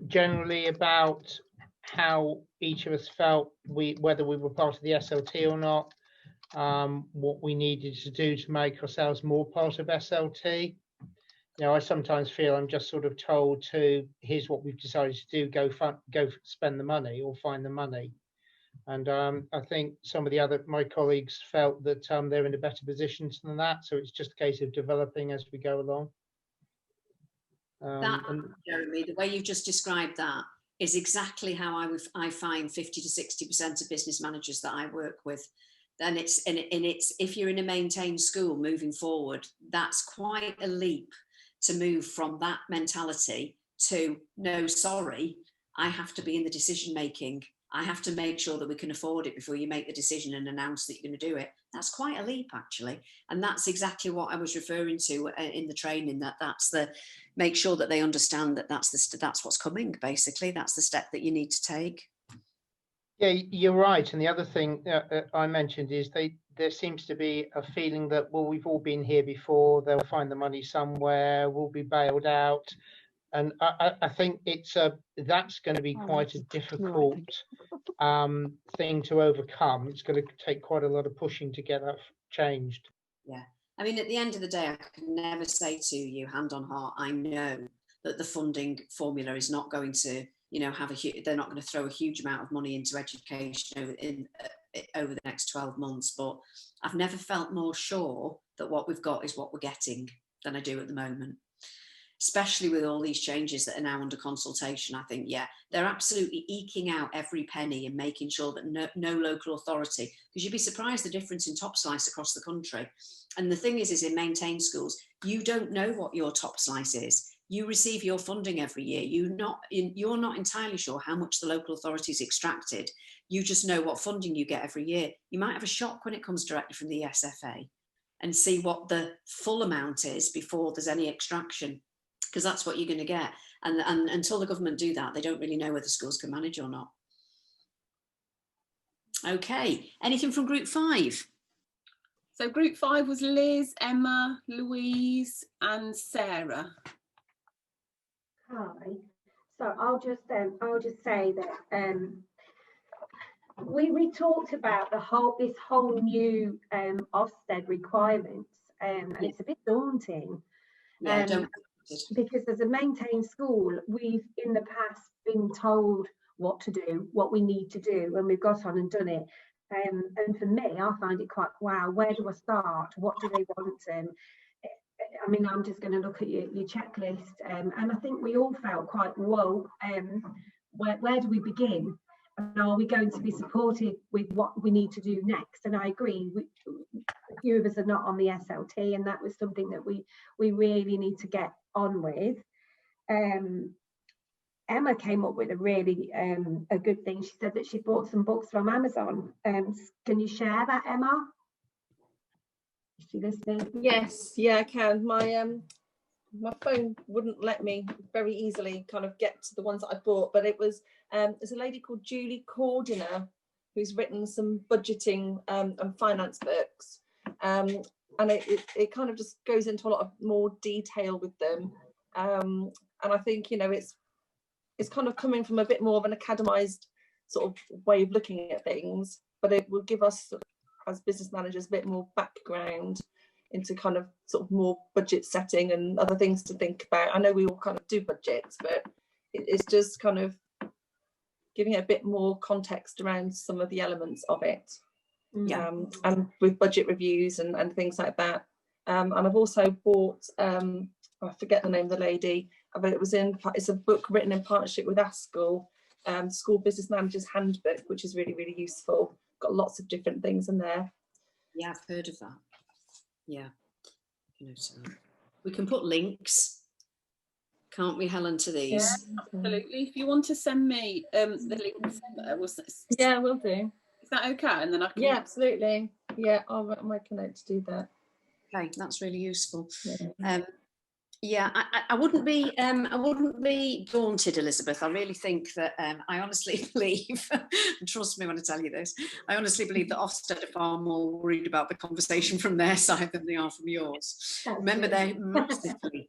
generally about how each of us felt whether we were part of the SLT or not, what we needed to do to make ourselves more part of SLT. I sometimes feel I'm just sort of told to, here's what we've decided to do, go spend the money or find the money. And I think some of my colleagues felt that they're in a better position than that. So it's just a case of developing as we go along. Jeremy, the way you've just described that is exactly how I find 50 to 60% of business managers that I work with. And it's if you're in a maintained school moving forward, that's quite a leap to move from that mentality to, no, sorry, I have to be in the decision making. I have to make sure that we can afford it before you make the decision and announce that you're going to do it. That's quite a leap, actually. And that's exactly what I was referring to in the training, that's the, make sure that they understand that that's what's coming, basically. That's the step that you need to take. Yeah, you're right. And the other thing I mentioned is there seems to be a feeling that, well, we've all been here before, they'll find the money somewhere, we'll be bailed out. And I think that's going to be quite a difficult thing to overcome. It's going to take quite a lot of pushing to get that changed. Yeah. I mean, at the end of the day, I can never say to you, hand on heart, I know that the funding formula is not going to, they're not going to throw a huge amount of money into education over the next 12 months. But I've never felt more sure that what we've got is what we're getting than I do at the moment. Especially with all these changes that are now under consultation. I think, yeah, they're absolutely eking out every penny and making sure that no local authority, because you'd be surprised the difference in top slice across the country. And the thing is in maintained schools, you don't know what your top slice is. You receive your funding every year. You're not entirely sure how much the local authority's extracted. You just know what funding you get every year. You might have a shock when it comes directly from the SFA and see what the full amount is before there's any extraction, because that's what you're going to get. And until the government do that, they don't really know whether schools can manage or not. Okay, anything from group 5? So group 5 was Liz, Emma, Louise and Sarah. Hi. So I'll just say that we talked about this whole new Ofsted requirements, and it's a bit daunting. Because as a maintained school, we've in the past been told what to do, what we need to do, and we've got on and done it. And for me, I find it quite, wow, where do I start? What do they want? I mean, I'm just going to look at your checklist, and I think we all felt quite, whoa, where do we begin? And are we going to be supported with what we need to do next? And I agree, a few of us are not on the SLT, and that was something that we really need to get on with. Emma came up with a really a good thing. She said that she bought some books from Amazon. Can you share that, Emma? Is she listening? Yes, yeah, I can. My phone wouldn't let me very easily kind of get to the ones that I bought, but it was there's a lady called Julie Cordiner who's written some budgeting and finance books, and it kind of just goes into a lot of more detail with them, and I think, you know, it's kind of coming from a bit more of an academized sort of way of looking at things, but it will give us as business managers a bit more background into kind of sort of more budget setting and other things to think about. I know we all kind of do budgets, but it's just kind of giving it a bit more context around some of the elements of it. Yeah. And with budget reviews and things like that. And I've also bought, I forget the name of the lady, but it's a book written in partnership with ASCL, School Business Managers Handbook, which is really, really useful. Got lots of different things in there. Yeah, I've heard of that. Yeah, you know, so we can put links, can't we, Helen, to these? Yeah, absolutely. If you want to send me the links, yeah, we'll do. Is that okay? And then I can. Yeah, absolutely. Yeah, I'll make a note to do that. Okay, that's really useful. Yeah. Yeah, I wouldn't be daunted, Elizabeth. I really think that I honestly believe, and trust me when I tell you this, I honestly believe that Ofsted are far more worried about the conversation from their side than they are from yours. Remember, they're massively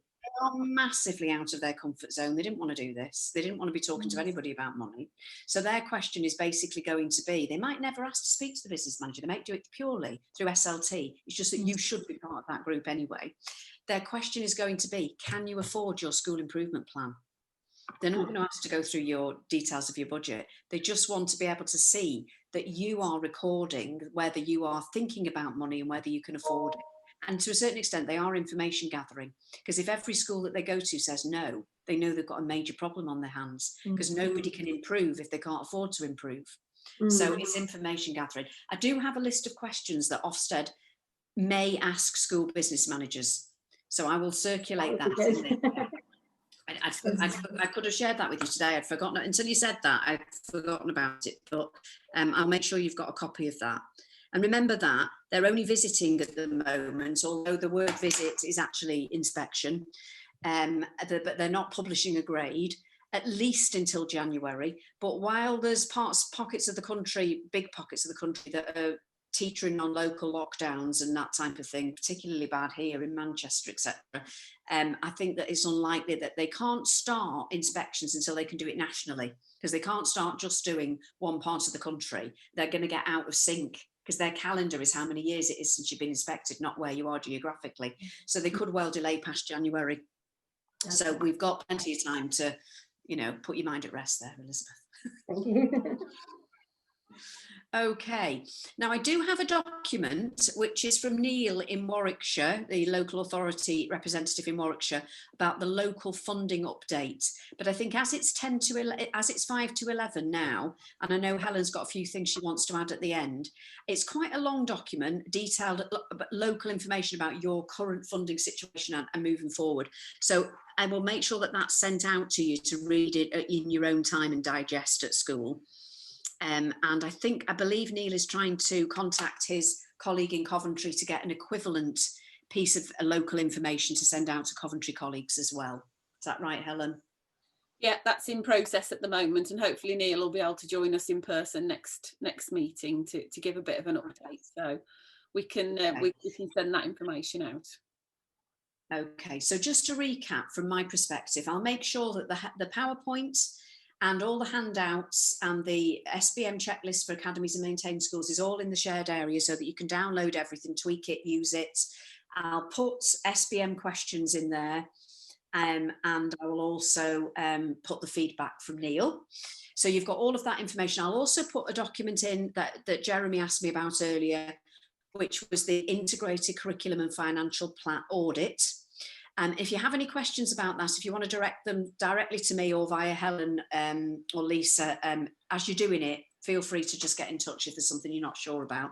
out of their comfort zone. They didn't want to do this. They didn't want to be talking to anybody about money. So their question is basically going to be, they might never ask to speak to the business manager. They might do it purely through SLT. It's just that you should be part of that group anyway. Their question is going to be, can you afford your school improvement plan? They're not going to ask to go through your details of your budget. They just want to be able to see that you are recording whether you are thinking about money and whether you can afford it. And to a certain extent, they are information gathering, because if every school that they go to says no, they know they've got a major problem on their hands, because nobody can improve if they can't afford to improve. So it's information gathering. I do have a list of questions that Ofsted may ask school business managers. So I will circulate that. I could have shared that with you today. I'd forgotten it until you said that. I'd forgotten about it, but I'll make sure you've got a copy of that. And remember that they're only visiting at the moment, although the word visit is actually inspection, but they're not publishing a grade, at least until January. But while there's pockets of the country, big pockets of the country that are teetering on local lockdowns and that type of thing, particularly bad here in Manchester, etc. I think that it's unlikely that they can't start inspections until they can do it nationally, because they can't start just doing one part of the country. They're going to get out of sync, because their calendar is how many years it is since you've been inspected, not where you are geographically. So they could well delay past January. So we've got plenty of time to, you know, put your mind at rest there, Elizabeth. Thank you. Okay, now I do have a document which is from Neil in Warwickshire, the local authority representative in Warwickshire, about the local funding update. But I think as it's 5 to 11 now, and I know Helen's got a few things she wants to add at the end, it's quite a long document, detailed local information about your current funding situation and moving forward. So I will make sure that that's sent out to you to read it in your own time and digest at school. And I believe Neil is trying to contact his colleague in Coventry to get an equivalent piece of local information to send out to Coventry colleagues as well. Is that right, Helen? Yeah, that's in process at the moment, and hopefully Neil will be able to join us in person next meeting to give a bit of an update. So we can we can send that information out. Okay, so just to recap from my perspective, I'll make sure that the PowerPoint and all the handouts and the SBM checklist for academies and maintained schools is all in the shared area, so that you can download everything, tweak it, use it. I'll put SBM questions in there, and I will also put the feedback from Neil. So you've got all of that information. I'll also put a document in that Jeremy asked me about earlier, which was the integrated curriculum and financial plan audit. If you have any questions about that, if you want to direct them directly to me or via Helen or Lisa, as you're doing it, feel free to just get in touch if there's something you're not sure about.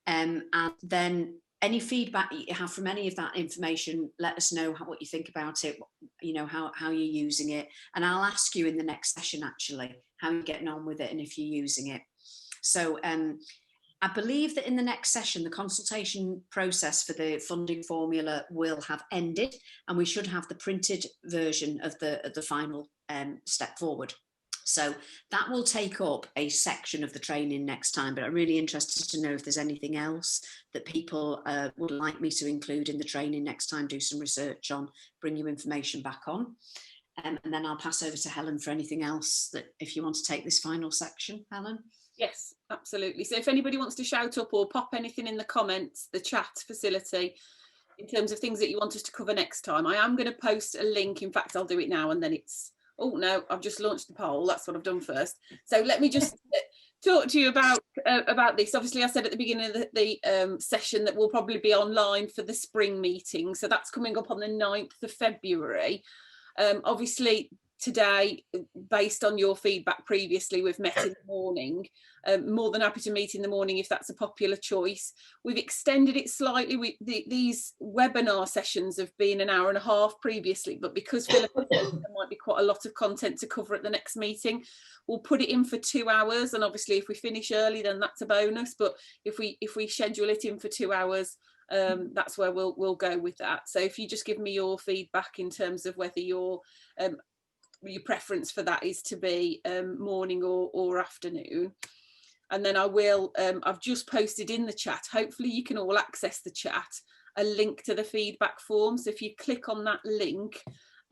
And then any feedback that you have from any of that information, let us know what you think about it, you know, how you're using it. And I'll ask you in the next session, actually, how you're getting on with it and if you're using it. So I believe that in the next session, the consultation process for the funding formula will have ended, and we should have the printed version of the final step forward. So that will take up a section of the training next time, but I'm really interested to know if there's anything else that people would like me to include in the training next time, do some research on, bring you information back on. And then I'll pass over to Helen for anything else that if you want to take this final section, Helen. Yes, absolutely. So if anybody wants to shout up or pop anything in the comments, the chat facility, in terms of things that you want us to cover next time, I am going to post a link. In fact, I'll do it now and then it's, oh no, I've just launched the poll. That's what I've done first. So let me just talk to you about this. Obviously, I said at the beginning of the session that we'll probably be online for the spring meeting. So that's coming up on the 9th of February. Obviously, today, based on your feedback previously, we've met in the morning. More than happy to meet in the morning if that's a popular choice. We've extended it slightly. These webinar sessions have been an hour and a half previously, but because Philip, there might be quite a lot of content to cover at the next meeting, we'll put it in for 2 hours. And obviously, if we finish early, then that's a bonus. But if we schedule it in for 2 hours, that's where we'll go with that. So if you just give me your feedback in terms of whether your preference for that is to be morning or afternoon. And then I will, I've just posted in the chat, hopefully you can all access the chat, a link to the feedback form. So if you click on that link,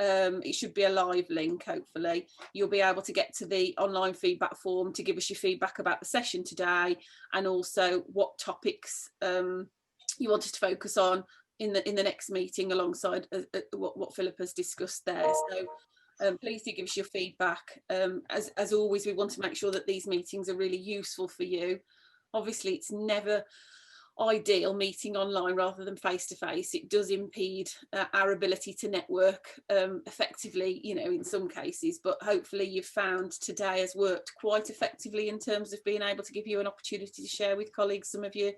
it should be a live link, hopefully. You'll be able to get to the online feedback form to give us your feedback about the session today, and also what topics you want us to focus on in the next meeting alongside what Philip has discussed there. So please do give us your feedback. As always, we want to make sure that these meetings are really useful for you. Obviously, it's never ideal meeting online rather than face to face. It does impede our ability to network effectively, you know, in some cases, but hopefully you've found today has worked quite effectively in terms of being able to give you an opportunity to share with colleagues some of your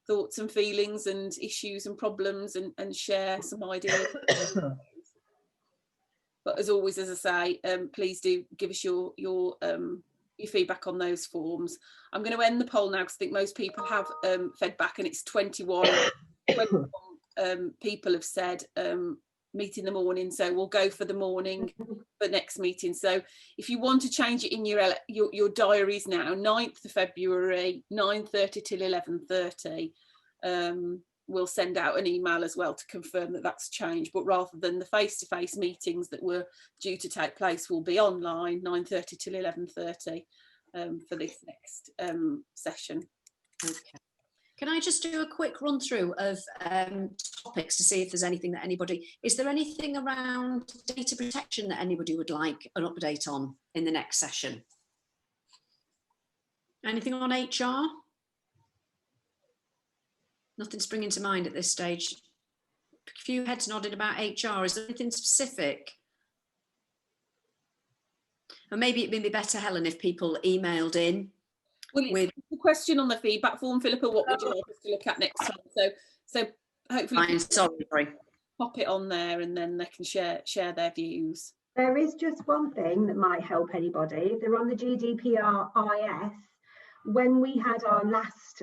thoughts and feelings and issues and problems, and share some ideas. But as always, as I say, please do give us your feedback on those forms. I'm going to end the poll now because I think most people have fed back, and it's 21 people have said meet in the morning. So we'll go for the morning for next meeting. So if you want to change it in your diaries now, 9th of February, 9:30 till 11:30. We'll send out an email as well to confirm that that's changed, but rather than the face-to-face meetings that were due to take place, will be online 9:30 till 11:30 for this next session. Okay. Can I just do a quick run through of topics to see if there's anything that is there anything around data protection that anybody would like an update on in the next session? Anything on HR? Nothing springing to mind at this stage. A few heads nodded about HR. Is there anything specific? And maybe it'd be better, Helen, if people emailed in. Well, with the question on the feedback form, Philippa, what would you like us to look at next time? So hopefully sorry. Pop it on there, and then they can share their views. There is just one thing that might help anybody. They're on the GDPR IS. When we had our last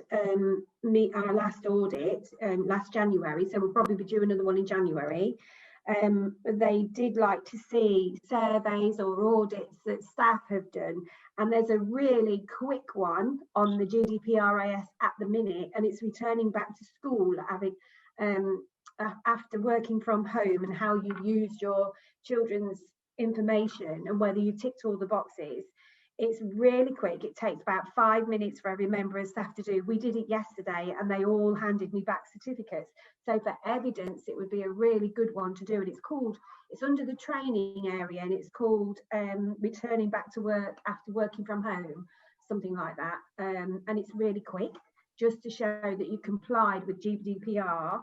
audit last January, so we'll probably be doing another one in January. They did like to see surveys or audits that staff have done, and there's a really quick one on the GDPR IS at the minute, and it's returning back to school, having after working from home, and how you used your children's information and whether you ticked all the boxes. It's really quick. It takes about 5 minutes for every member of staff to do. We did it yesterday and they all handed me back certificates. So for evidence, it would be a really good one to do. And it's under the training area, and it's called returning back to work after working from home, something like that. And it's really quick, just to show that you complied with GDPR.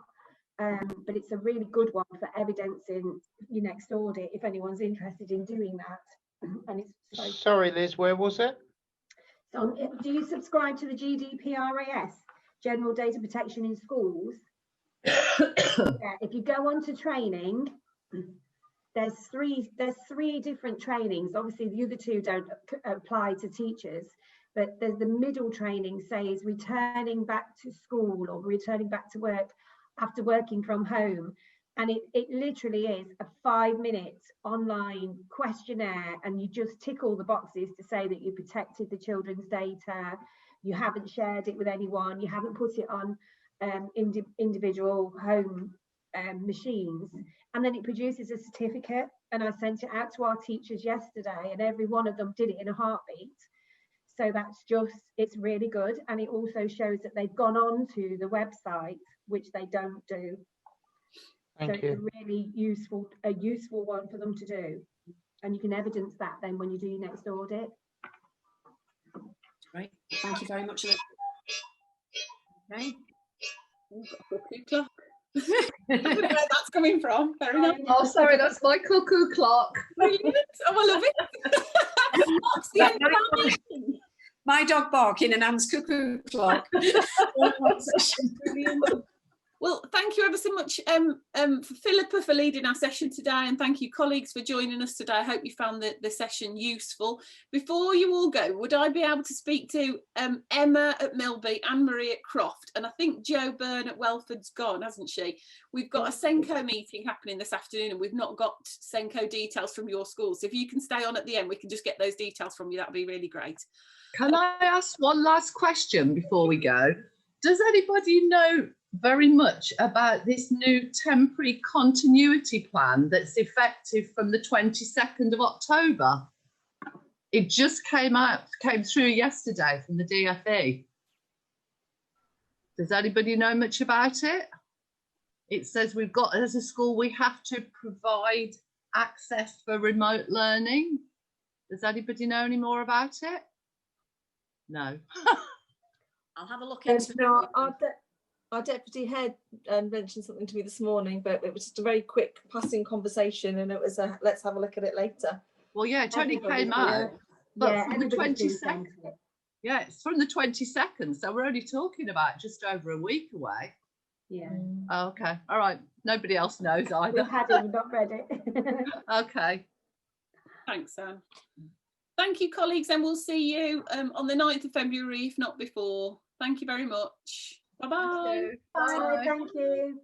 but it's a really good one for evidencing your next audit if anyone's interested in doing that. And it's so Sorry, Liz, where was it? so, do you subscribe to the GDPRAS, General Data Protection in Schools? Yeah, if you go on to training, there's three different trainings. Obviously, the other two don't apply to teachers, but there's the middle training, says returning back to school or returning back to work after working from home. And it literally is a 5-minute online questionnaire, and you just tick all the boxes to say that you protected the children's data, you haven't shared it with anyone, you haven't put it on individual home machines, and then it produces a certificate. And I sent it out to our teachers yesterday, and every one of them did it in a heartbeat. So it's really good. And it also shows that they've gone on to the website, which they don't do. Thank So you. it's a really useful one for them to do. And you can evidence that then when you do your next audit. Great, thank you very much, Liz. Okay. Clock. I don't know where that's coming from. Very nice. Oh, sorry, that's my cuckoo clock. Brilliant. Oh, I love it. That's the end of our meeting. My dog barking and Anne's cuckoo clock. Brilliant. Well, thank you ever so much for Philippa for leading our session today, and thank you colleagues for joining us today. I hope you found the session useful. Before you all go, would I be able to speak to Emma at Milby, Anne-Marie at Croft, and I think Jo Byrne at Welford's gone, hasn't she? We've got a Senko meeting happening this afternoon, and we've not got Senko details from your schools. So if you can stay on at the end, we can just get those details from you. That'd be really great. Can I ask one last question before we go? Does anybody know very much about this new temporary continuity plan that's effective from the 22nd of October? It just came through yesterday from the DFE. Does anybody know much about it? It says we've got, as a school, we have to provide access for remote learning. Does anybody know any more about it? No. I'll have a look into it. Our deputy head mentioned something to me this morning, but it was just a very quick passing conversation, and it was a let's have a look at it later. Well, yeah, it only came out. But from the 22nd. Yeah, it's from the 22nd, so we're only talking about just over a week away. Yeah. Oh, okay. All right. Nobody else knows either. We've had it, we've not read it. Okay. Thanks, Anne. Thank you, colleagues, and we'll see you on the 9th of February, if not before. Thank you very much. Bye-bye. Bye. Thank you.